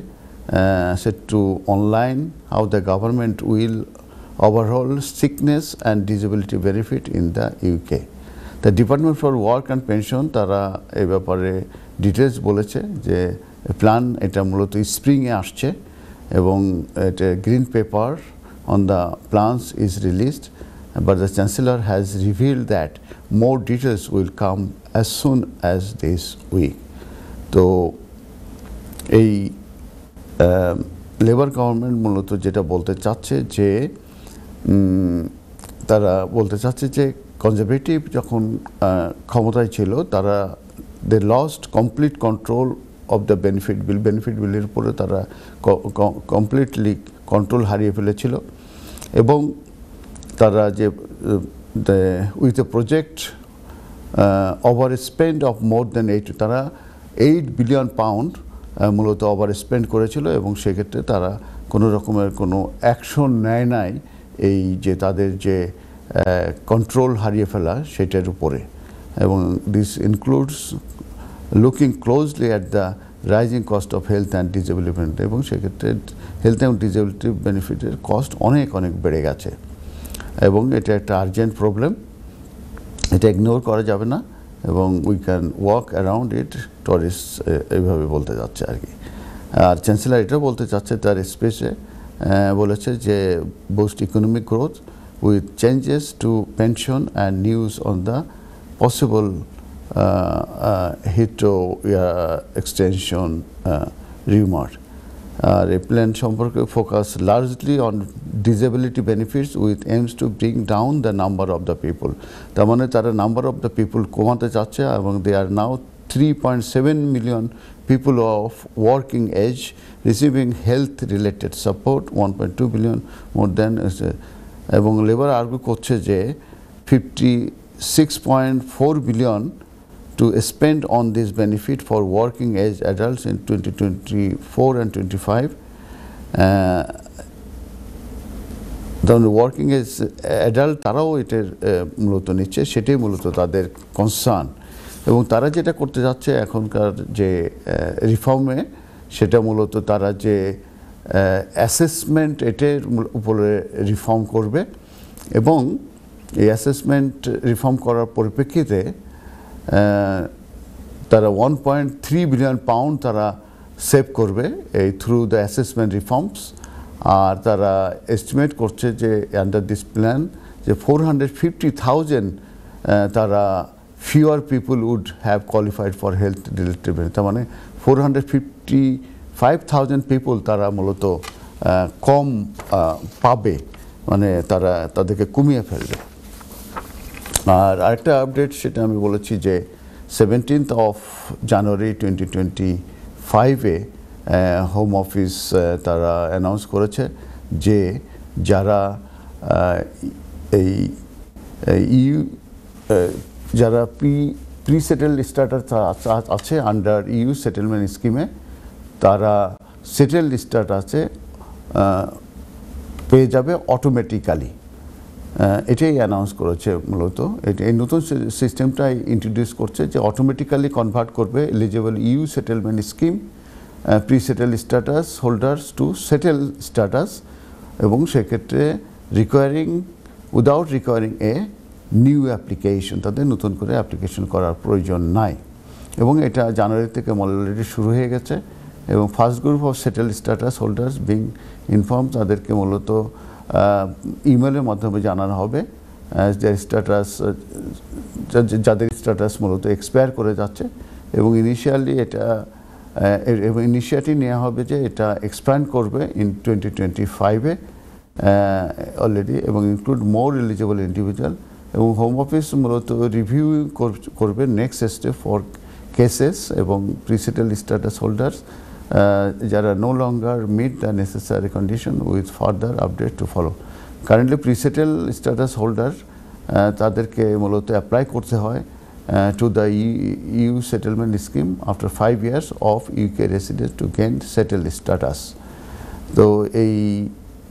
set to online how the government will overhaul sickness and disability benefit in the UK. The Department for Work and Pension তারা এই ব্যাপারে ডিটেলস বলেছে যে প্ল্যান এটা মূলত স্প্রিংয়ে আসছে এবং এটা green paper on the plans is released, but the Chancellor has revealed that more details will come as soon as this week. তো এই লেবার গভর্নমেন্ট মূলত যেটা বলতে চাচ্ছে যে তারা বলতে চাচ্ছে যে কনজারভেটিভ যখন ক্ষমতায় ছিল তারা they lost complete control of the benefit বিলের উপরে তারা কমপ্লিটলি কন্ট্রোল হারিয়ে ফেলেছিল, এবং তারা যে with a project over spend of more than 8 তারা 8 বিলিয়ন পাউন্ড মূলত ওভার স্পেন্ড করেছিল, এবং সেক্ষেত্রে তারা কোনো রকমের কোনো অ্যাকশন নেয় নাই এই যে তাদের যে কন্ট্রোল হারিয়ে ফেলা সেটার উপরে। এবং this includes looking closely at the rising cost of health and disability benefit, এবং সেক্ষেত্রে হেলথ এবং ডিসেবিলিটি বেনিফিটের কস্ট অনেক বেড়ে গেছে, এবং এটা একটা আর্জেন্ট প্রবলেম, এটা ইগনোর করা যাবে না, এবং we can work around it tourist এইভাবে বলতে যাচ্ছে আর কি। আর চ্যান্সেলর এটাও বলতে চাচ্ছে তার স্পেসে বলেছে যে boost economic growth with changes to pension and news on the possible Heathrow extension rumour. আর এই প্ল্যান সম্পর্কে focus largely on disability benefits with aims to bring down the number of the people. তার মানে তারা number of the people কমাতে চাচ্ছে, এবং দে আর নাও 3.7 million people of working age receiving health related support, 1.2 billion more than, এবং labour argue করছে যে 56.4 billion to spend on this benefit for working age adults in 2024 and 25. The working age adult তারাও এটার মূলত নিচ্ছে, সেটাই মূলত তাদের কনসার্ন। এবং তারা যেটা করতে যাচ্ছে এখনকার যে রিফর্মে, সেটা মূলত তারা যে অ্যাসেসমেন্ট এটার উপরে রিফর্ম করবে এবং এই অ্যাসেসমেন্ট রিফর্ম করার পরিপ্রেক্ষিতে তারা 1.3 বিলিয়ন পাউন্ড তারা সেভ করবে এই থ্রু দ্য অ্যাসেসমেন্ট রিফর্মস। আর তারা এস্টিমেট করছে যে আন্ডার দিস প্ল্যান যে 450,000 তারা fewer people would have qualified for health related benefit. তার মানে 455,000 পিপুল তারা মূলত কম পাবে, মানে তারা তাদেরকে কমিয়ে ফেলবে। আর আরেকটা আপডেট সেটা আমি বলেছি যে 17th of January 2025-এ হোম অফিস তারা অ্যানাউন্স করেছে যে যারা এই ইউ যারা প্রি সেটেল স্ট্যাটাস আছে আন্ডার ইউ সেটেলমেন্ট স্কিমে, তারা সেটেল স্ট্যাটাসে পেয়ে যাবে অটোমেটিক্যালি। এটাই অ্যানাউন্স করেছে মূলত। এই নতুন সিস্টেমটাই ইন্ট্রোডিউস করছে যে অটোমেটিক্যালি কনভার্ট করবে eligible you settlement scheme pre settle status holders to settle status, এবং সেক্ষেত্রে without recurring a new application, তাদের নতুন করে অ্যাপ্লিকেশন করার প্রয়োজন নাই। এবং এটা জানুয়ারি থেকে অলরেডি শুরু হয়ে গেছে। এবং first group of settle status holders being inform, তাদেরকে মূলত ইমেলের মাধ্যমে জানানো হবে স্ট্যাটাস, যাদের স্ট্যাটাস মূলত এক্সপায়ার করে যাচ্ছে। এবং ইনিশিয়েটিভ নেওয়া হবে যে এটা এক্সপ্যান্ড করবে ইন 2025-এ অলরেডি, এবং ইনক্লুড মোর এলিজিবল ইন্ডিভিজুয়াল। এবং হোম অফিস মূলত রিভিউ করবে নেক্সট স্টেপ ফর কেসেস এবং প্রিসেটেল স্ট্যাটাস হোল্ডার্স যারা no longer meet the necessary condition with further update to follow. Currently presettle status holder তাদেরকে মূলত apply করতে হয় to the EU settlement scheme after 5 years of UK residence to gain settle status. তো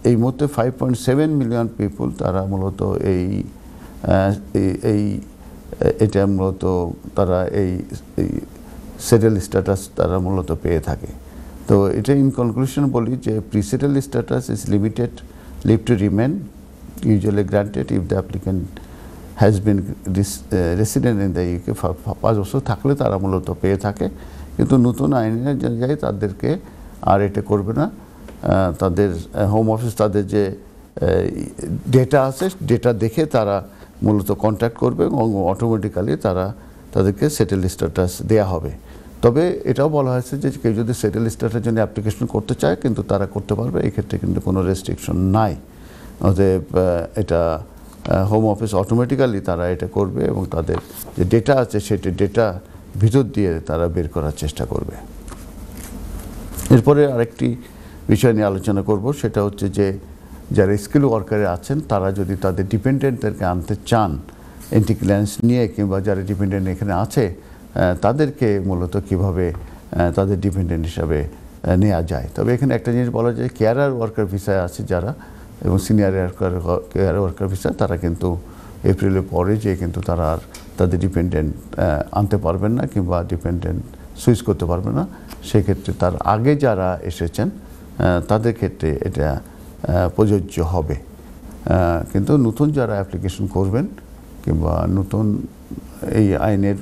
এই মুহূর্তে 5.7 million পিপুল তারা মূলত এটা মূলত তারা এই সেটেল স্ট্যাটাস তারা মূলত পেয়ে থাকে। তো এটা ইন কনক্লুশন বলি যে presettle status is limited leave to remain usually granted if the applicant has been resident in the UK 5 বছর থাকলে তারা মূলত পেয়ে থাকে। কিন্তু নতুন আইনের জায়গায় তাদেরকে আর এটা করবে না। তাদের হোম অফিস তাদের যে ডেটা আছে ডেটা দেখে তারা মূলত কন্ট্যাক্ট করবে এবং অটোমেটিক্যালি তাদেরকে সেটেল স্ট্যাটাস দেওয়া হবে। তবে এটাও বলা হয়েছে যে কেউ যদি সেটেল স্ট্যাটাসের জন্য অ্যাপ্লিকেশন করতে চায় কিন্তু তারা করতে পারবে, এই ক্ষেত্রে কিন্তু কোনো রেস্ট্রিকশন নাই। অতএব এটা হোম অফিস অটোমেটিক্যালি তারা এটা করবে এবং তাদের যে ডেটা আছে সেটি ডেটা ভিতর দিয়ে তারা বের করার চেষ্টা করবে। এরপরে আরেকটি বিষয় নিয়ে আলোচনা করব, সেটা হচ্ছে যে যারা স্কিল ওয়ার্কারে আছেন তারা যদি তাদের ডিপেন্ডেন্টদেরকে আনতে চান এন্টি ক্লিয়ারেন্স নিয়ে, কিংবা যারা ডিপেন্ডেন্ট এখানে আছে তাদেরকে মূলত কিভাবে তাদের ডিপেন্ডেন্ট হিসাবে নেওয়া যায়। তবে এখানে একটা জিনিস বলা যায়, কেয়ারার ওয়ার্কার ভিসায় আছে যারা এবং সিনিয়র কেয়ার ওয়ার্কার ভিসা, তারা কিন্তু এপ্রিলের পরে যে কিন্তু তারা আর তাদের ডিপেন্ডেন্ট আনতে পারবেন না কিংবা ডিপেন্ডেন্ট সুইচ করতে পারবে না। সেক্ষেত্রে তার আগে যারা এসেছেন তাদের ক্ষেত্রে এটা প্রযোজ্য হবে। কিন্তু নতুন যারা অ্যাপ্লিকেশন করবেন কিংবা নতুন এই আইনের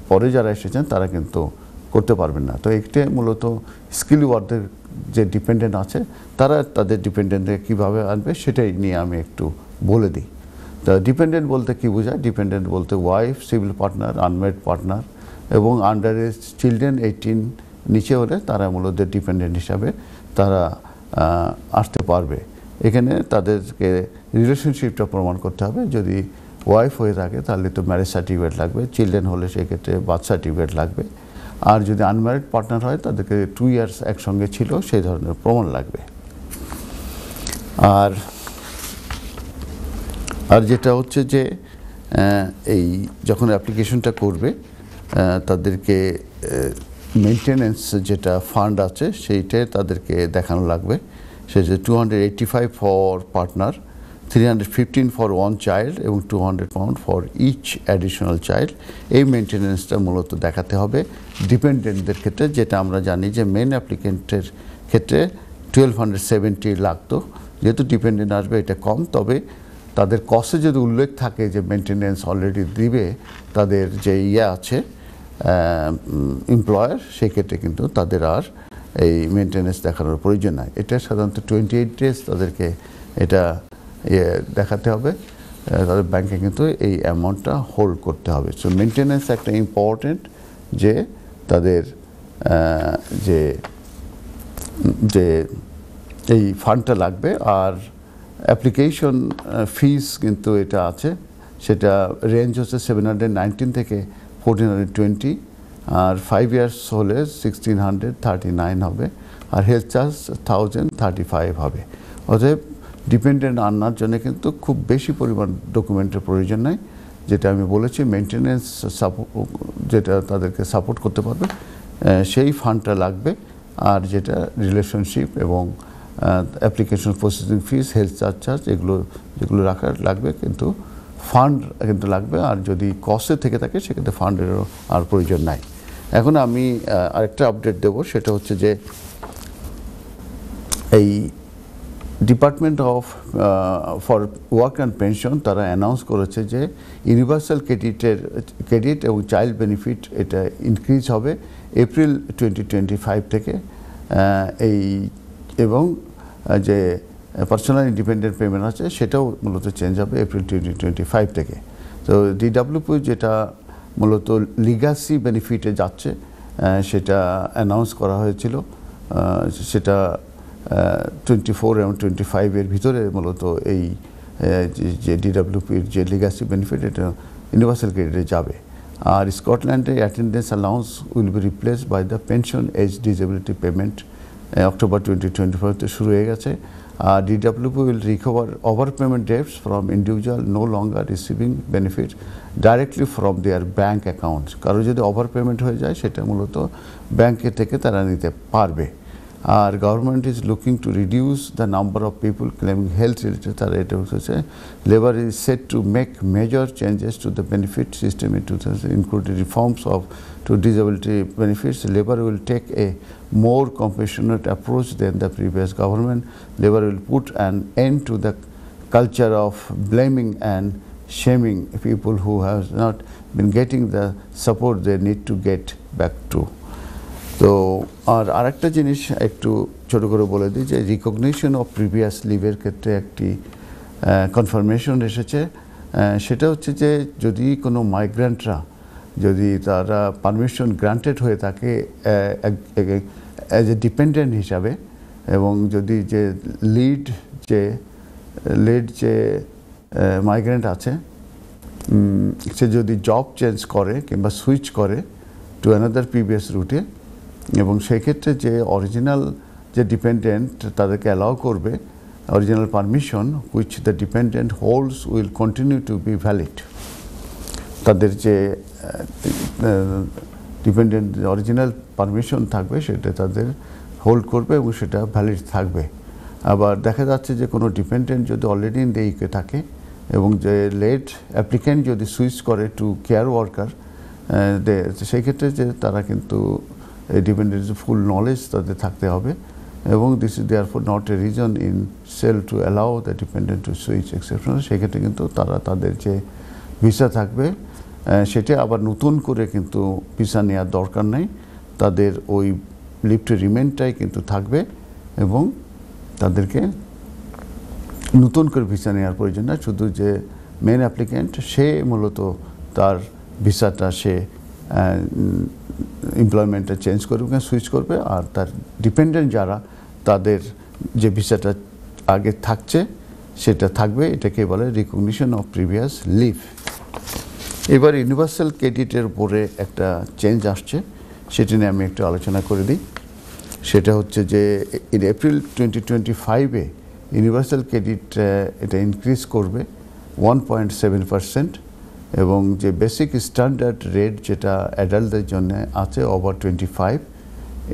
পরে যারা এসেছেন তারা কিন্তু করতে পারবেন না। তো এটা মূলত স্কিল ওয়ার্কারদের যে ডিপেন্ডেন্ট আছে তারা তাদের ডিপেন্ডেন্টকে কীভাবে আনবে সেটাই নিয়ে আমি একটু বলে দিই। তা ডিপেন্ডেন্ট বলতে কী বোঝায়? ডিপেন্ডেন্ট বলতে wife, civil partner, unmarried partner এবং আন্ডার এজ চিলড্রেন 18 নিচে হলে তারা মূলত ডিপেন্ডেন্ট হিসাবে তারা আসতে পারবে। এখানে তাদেরকে রিলেশনশিপটা প্রমাণ করতে হবে। যদি ওয়াইফ হয়ে থাকে তাহলে তো ম্যারেজ সার্টিফিকেট লাগবে, চিলড্রেন হলে সেক্ষেত্রে বার্থ সার্টিফিকেট লাগবে, আর যদি আনম্যারিড পার্টনার হয় তাদেরকে 2 years একসঙ্গে ছিল সেই ধরনের প্রমাণ লাগবে। আর যেটা হচ্ছে যে এই যখন অ্যাপ্লিকেশনটা করবে তাদেরকে মেনটেনেন্স যেটা ফান্ড আছে সেইটাই তাদেরকে দেখানো লাগবে। সেটা 285 ফর পার্টনার, 315 ফর 1 চাইল্ড এবং 200 pound for each additional child. এই মেনটেনেন্সটা মূলত দেখাতে হবে ডিপেন্ডেন্টদের ক্ষেত্রে, যেটা আমরা জানি যে মেন অ্যাপ্লিকেন্টের ক্ষেত্রে 1270 লাগতো, যেহেতু ডিপেন্ডেন্ট আসবে এটা কম, তবে তাদের কস্টে যদি উল্লেখ থাকে যে মেনটেন্যান্স অলরেডি দিবে তাদের যে আছে এমপ্লয়ার, সেক্ষেত্রে কিন্তু তাদের আর এই মেনটেন্যান্স দেখানোর প্রয়োজন নাই। এটা সাধারণত 28 ডেজ তাদেরকে এটা দেখাতে হবে, তাদের ব্যাংকে কিন্তু এই অ্যামাউন্টটা হোল্ড করতে হবে। সো মেনটেন্যান্স একটা ইম্পর্টেন্ট, যে তাদের যে যে এই ফান্ডটা লাগবে। আর অ্যাপ্লিকেশন ফিস কিন্তু এটা আছে, সেটা রেঞ্জ হচ্ছে 719 থেকে 1420, আর 5 ইয়ার্স হলে 1639 হবে, আর হেলথ চার্জ 1035 হবে। অতএব ডিপেন্ডেন্ট আনার জন্য কিন্তু খুব বেশি পরিমাণ ডকুমেন্টের প্রয়োজন নেই, যেটা আমি বলেছি মেনটেন্যান্স যেটা তাদেরকে সাপোর্ট করতে পারবে সেই ফান্ডটা লাগবে। আর যেটা রিলেশনশিপ এবং application processing fees, health charge যেগুলো রাখার লাগবে, কিন্তু ফান্ড কিন্তু লাগবে। আর যদি কস্টে থেকে থাকে সেক্ষেত্রে ফান্ডেরও আর প্রয়োজন নাই। এখন আমি আরেকটা আপডেট দেব, সেটা হচ্ছে যে এই department of for work and pension তারা অ্যানাউন্স করেছে যে ইউনিভার্সাল ক্রেডিট এবং চাইল্ড বেনিফিট এটা ইনক্রিজ হবে এপ্রিল 2025 থেকে, এবং যে পার্সোনাল ইন্ডিপেন্ডেন্ট পেমেন্ট আছে সেটাও মূলত চেঞ্জ হবে এপ্রিল 2025 থেকে। তো ডিডাব্লিউপি যেটা মূলত লিগাসি বেনিফিটে যাচ্ছে সেটা অ্যানাউন্স করা হয়েছিল, সেটা 24 এবং 25 এর ভিতরে মূলত এই যে ডিডাব্লিউপির যে লিগাসি বেনিফিট এটা ইউনিভার্সাল ক্রেডিটে যাবে। আর স্কটল্যান্ডে attendance allowance will be replaced by the pension age disability payment, October 2025 শুরু হয়ে গেছে। আর DWP will recover over payment debts from individual no longer receiving benefit directly from their bank accounts. কারো যদি ওভার পেমেন্ট হয়ে যায় সেটা মূলত ব্যাংকে থেকে তারা নিতে পারবে। আর government is looking to reduce the number of people claiming health related, তারা এটা হচ্ছে Labour is set to make major changes to the benefit system in 2000 including reforms of to disability benefits. Labour will take a more compassionate approach than the previous government. Labour will put an end to the culture of blaming and shaming people who have not been getting the support they need to get back to. তো আর আরেকটা জিনিস একটু ছোট করে বলে দিই, যে recognition of previous লিভের ক্ষেত্রে একটি কনফার্মেশন এসেছে। সেটা হচ্ছে যে যদি কোনো মাইগ্রেন্টরা যদি তারা পারমিশন গ্রান্টেড হয়ে থাকে অ্যাজ এ ডিপেন্ডেন্ট হিসাবে, এবং যদি যে লিড যে মাইগ্রেন্ট আছে সে যদি জব চেঞ্জ করে কিংবা সুইচ করে টু অ্যানাদার প্রিভিয়াস রুটে, এবং সেক্ষেত্রে যে অরিজিনাল যে ডিপেন্ডেন্ট তাদেরকে অ্যালাউ করবে original permission which the dependent holds will continue to be valid. তাদের যে ডিপেন্ডেন্ট অরিজিনাল পারমিশন থাকবে সেটা তাদের হোল্ড করবে এবং সেটা ভ্যালিড থাকবে। আবার দেখা যাচ্ছে যে কোনো ডিপেন্ডেন্ট যদি অলরেডি ইন দ্য ইউকে থাকে এবং যে লেট অ্যাপ্লিক্যান্ট যদি সুইচ করে টু কেয়ার ওয়ার্কার, সেই ক্ষেত্রে যে তারা কিন্তু এই ডিপেন্ডেন্টের ফুল নলেজ তাদের থাকতে হবে, এবং this is therefore not a reason in itself to allow the dependent to switch exceptional. সেক্ষেত্রে কিন্তু তারা তাদের যে ভিসা থাকবে সেটা আবার নতুন করে কিন্তু ভিসা নেওয়ার দরকার নেই, তাদের ওই লিভ টু রিমেইনটাই কিন্তু থাকবে, এবং তাদেরকে নতুন করে ভিসা নেওয়ার প্রয়োজন না। শুধু যে মেন অ্যাপ্লিক্যান্ট সে মূলত তার ভিসাটা সে এমপ্লয়মেন্টটা চেঞ্জ করবে, সুইচ করবে, আর তার ডিপেন্ডেন্ট যারা তাদের যে ভিসাটা আগে থাকছে সেটা থাকবে। এটাকে বলে রিকগনিশন অফ প্রিভিয়াস লিভ। এবার ইউনিভার্সাল ক্রেডিটের উপরে একটা চেঞ্জ আসছে, সেটি নিয়ে আমি একটু আলোচনা করে দিই। সেটা হচ্ছে যে ইন এপ্রিল 2025-এ ইউনিভার্সাল ক্রেডিট এটা ইনক্রিজ করবে 1.7%, এবং যে বেসিক স্ট্যান্ডার্ড রেট যেটা অ্যাডাল্টদের জন্য আছে ওভার 25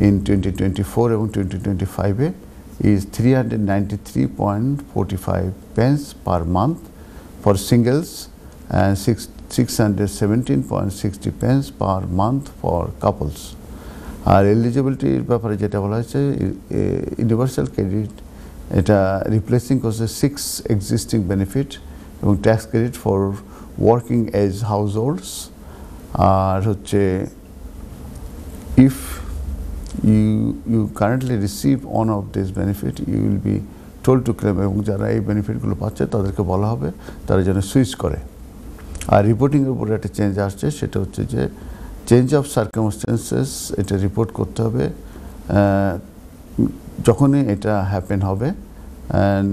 ইন 2024 এবং 2025-এ is 393.45 pence per month for singles and 617.60 pence per month for couples. আর এলিজিবিলিটির ব্যাপারে যেটা বলা হয়েছে, ইউনিভার্সাল ক্রেডিট এটা রিপ্লেসিং করছে 6 এক্সিস্টিং বেনিফিট এবং tax credit for working age households. আর হচ্ছে if you currently receive one of these benefit, you will be told to claim, এবং যারা এই বেনিফিটগুলো পাচ্ছে তাদেরকে বলা হবে তারা যেন সুইচ করে। আর রিপোর্টিংয়ের উপরে একটা চেঞ্জ আসছে, সেটা হচ্ছে যে চেঞ্জ অফ সার্কামস্টেন্সেস এটা রিপোর্ট করতে হবে যখনই এটা হ্যাপেন হবে, and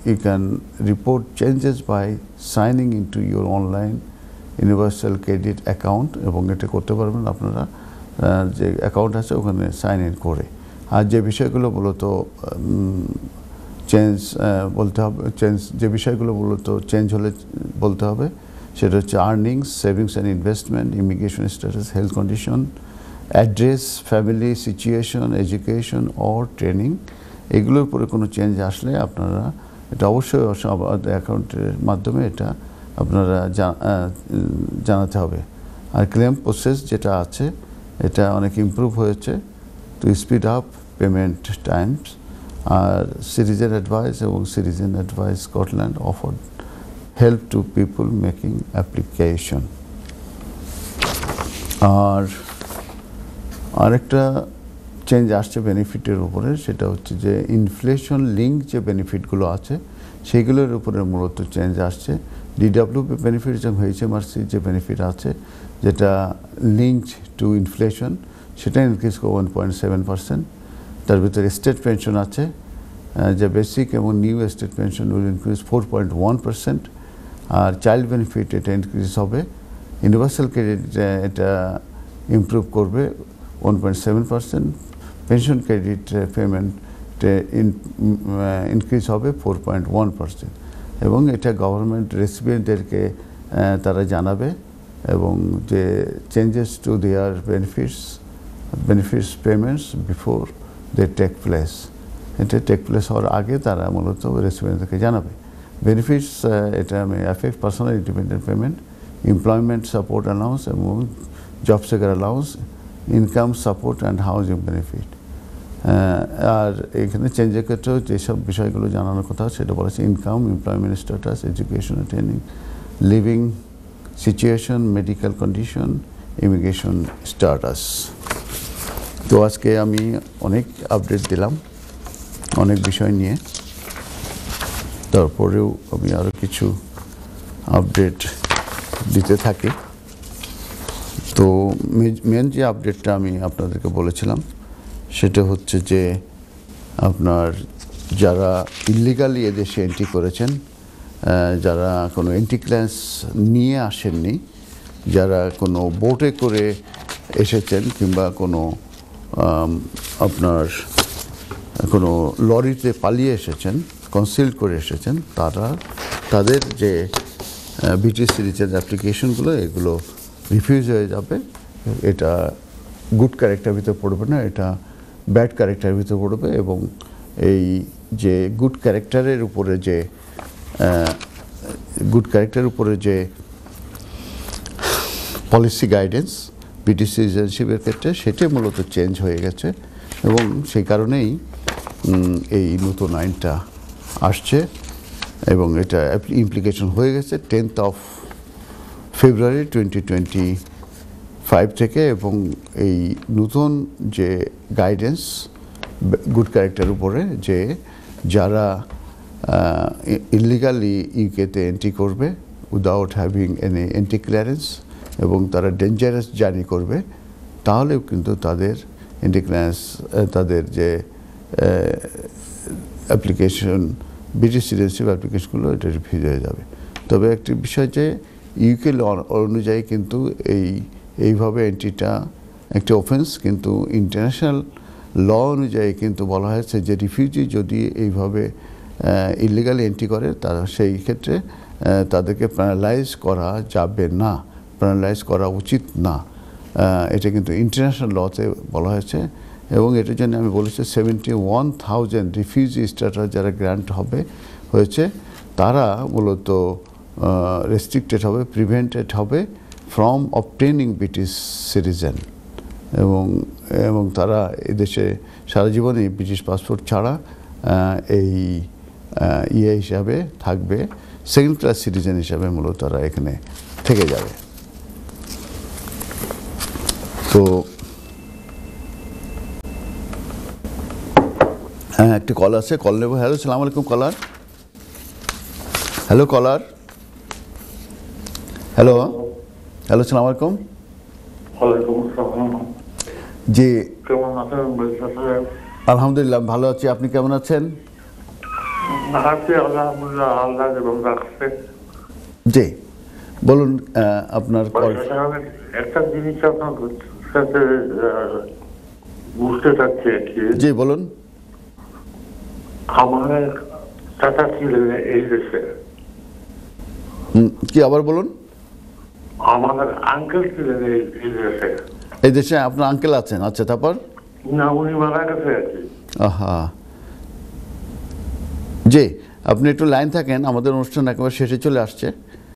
you can report changes by signing into your online universal credit account, এবং এটা করতে পারবেন আপনারা যে অ্যাকাউন্ট আছে ওখানে সাইন ইন করে। আর যে বিষয়গুলো মূলত চেঞ্জ বলতে হবে, যে বিষয়গুলো মূলত চেঞ্জ হলে বলতে হবে সেটা হচ্ছে earnings, savings and investment, immigration status, health condition, address, family situation, education or training. এগুলোর উপরে কোনো চেঞ্জ আসলে আপনারা এটা অবশ্যই অ্যাকাউন্টের মাধ্যমে এটা আপনারা জানাতে হবে। আর ক্লেম প্রসেস যেটা আছে এটা অনেক ইমপ্রুভ হয়েছে to speed up payment times. আর সিটিজেন অ্যাডভাইস এবং citizen advice Scotland offer help to people making application. আর আরেকটা চেঞ্জ আসছে বেনিফিটের উপরে, সেটা হচ্ছে যে ইনফ্লেশন লিঙ্ক যে বেনিফিটগুলো আছে সেগুলোর উপরে মূলত চেঞ্জ আসছে। ডিডাব্লিউপি বেনিফিট এবং HMRC যে বেনিফিট আছে যেটা লিঙ্কড টু ইনফ্লেশন সেটা ইনক্রিজ করে 1.7%। তার ভিতরে স্টেট পেনশন আছে, যে বেসিক এবং new state pension will increase 4.1%। আর চাইল্ড বেনিফিট এটা ইনক্রিজ হবে। ইউনিভার্সাল ক্রেডিট এটা ইমপ্রুভ করবে 1.7%। পেনশন ক্রেডিট পেমেন্ট ইনক্রিজ হবে 4.1%, এবং এটা গভর্নমেন্ট রেসিপিয়েন্টদেরকে তারা জানাবে, এবং যে changes to their benefits payments before they take place, এটা টেক প্লেস হওয়ার আগে তারা মূলত রেসিপিয়েন্টদেরকে জানাবে। বেনিফিটস এটা affect personal independent payment, employment support allowance এবং job seeker allowance, income support and housing benefit. আর এখানে চেঞ্জের ক্ষেত্রেও যেসব বিষয়গুলো জানানোর কথা সেটা বলেছে income, employment status, education training, living situation, medical condition, immigration status. তো আজকে আমি অনেক আপডেট দিলাম অনেক বিষয় নিয়ে, তারপরেও আমি আরও কিছু আপডেট দিতে থাকি। তো মেন যে আপডেটটা আমি আপনাদেরকে বলেছিলাম সেটা হচ্ছে যে আপনার যারা ইলিগালি এদেশে এন্ট্রি করেছেন, যারা কোনো এন্ট্রি ক্লিয়ারেন্স নিয়ে আসেননি, যারা কোনো বোটে করে এসেছেন কিংবা কোনো আপনার কোনো লরিতে পালিয়ে এসেছেন, কনসিল্ড করে এসেছেন, তাদের যে বিটি সিরিজের অ্যাপ্লিকেশনগুলো এগুলো রিফিউজ হয়ে যাবে। এটা গুড ক্যারেক্টার ভিতরে পড়বে না, এটা ব্যাড ক্যারেক্টার ভিতরে পড়বে। এবং এই যে গুড ক্যারেক্টারের উপরে যে পলিসি গাইডেন্স ব্রিটিশ সিটিজেনশিপের ক্ষেত্রে সেটা মূলত চেঞ্জ হয়ে গেছে, এবং সেই কারণেই এই নতুন আইনটা আসছে, এবং এটা ইমপ্লিকেশন হয়ে গেছে 10th of February 2025 থেকে। এবং এই নতুন যে গাইডেন্স গুড ক্যারেক্টার উপরে, যে যারা ইলিগালি ইউকেতে এন্ট্রি করবে without having any entry clearance এবং তারা ডেঞ্জারাস জার্নি করবে, তাহলেও কিন্তু তাদের এন্ট্রি ক্লিয়ারেন্স, তাদের যে অ্যাপ্লিকেশন ব্রিটিশ সিটিজেনশিপ অ্যাপ্লিকেশনগুলো এটা রিফিউজ হয়ে যাবে। তবে একটি বিষয় যে ইউকে ল অনুযায়ী কিন্তু এইভাবে এন্ট্রিটা একটি অফেন্স, কিন্তু ইন্টারন্যাশনাল ল অনুযায়ী কিন্তু বলা হয়েছে যে রিফিউজি যদি এইভাবে ইলিগালি এন্ট্রি করে তারা সেই ক্ষেত্রে তাদেরকে প্যানালাইজ করা যাবে না, প্যানালাইজ করা উচিত না। এটা কিন্তু ইন্টারন্যাশনাল লতে বলা হয়েছে। এবং এটার জন্য আমি বলেছি 71,000 রিফিউজি স্ট্যাটাস যারা গ্র্যান্ট হয়েছে তারা মূলত রেস্ট্রিক্টেড হবে, প্রিভেন্টেড হবে ফ্রম অবটেনিং ব্রিটিশ সিটিজেন। এবং তারা এদেশে সারা জীবনই ব্রিটিশ পাসপোর্ট ছাড়া এই হিসাবে থাকবে, সেকেন্ড ক্লাস সিটিজেন হিসাবে মূলত তারা এখানে থেকে যাবে। তো হ্যাঁ, একটি কল আছে, কল নেব। হ্যালো, সালাম আলাইকুম কলার। হ্যালো কলার, হ্যালো হ্যালো, সালাম আলাইকুম। জি, কেমন আছেন? আলহামদুলিল্লাহ ভালো আছি, আপনি কেমন আছেন? আলহামদুলিল্লাহ, আল্লাহ এবং রাখছে। জি বলুন, আপনার কল। একটা জিনিস আপনার সাথে বুঝতে চাচ্ছি আর কি। জি বলুন। আমার চাচা ছিলেন এই দেশে। কি আবার বলুন? আমার আঙ্কেল ছিলেন এই দেশে। এই দেশে আপনার আঙ্কেল আছেন? আচ্ছা, তারপর? না, উনি মারা গেছে আর কি। আহা, জি আপনি একটু লাইন থাকেন, আমাদের অনুষ্ঠান একেবারে শেষে চলে আসছে।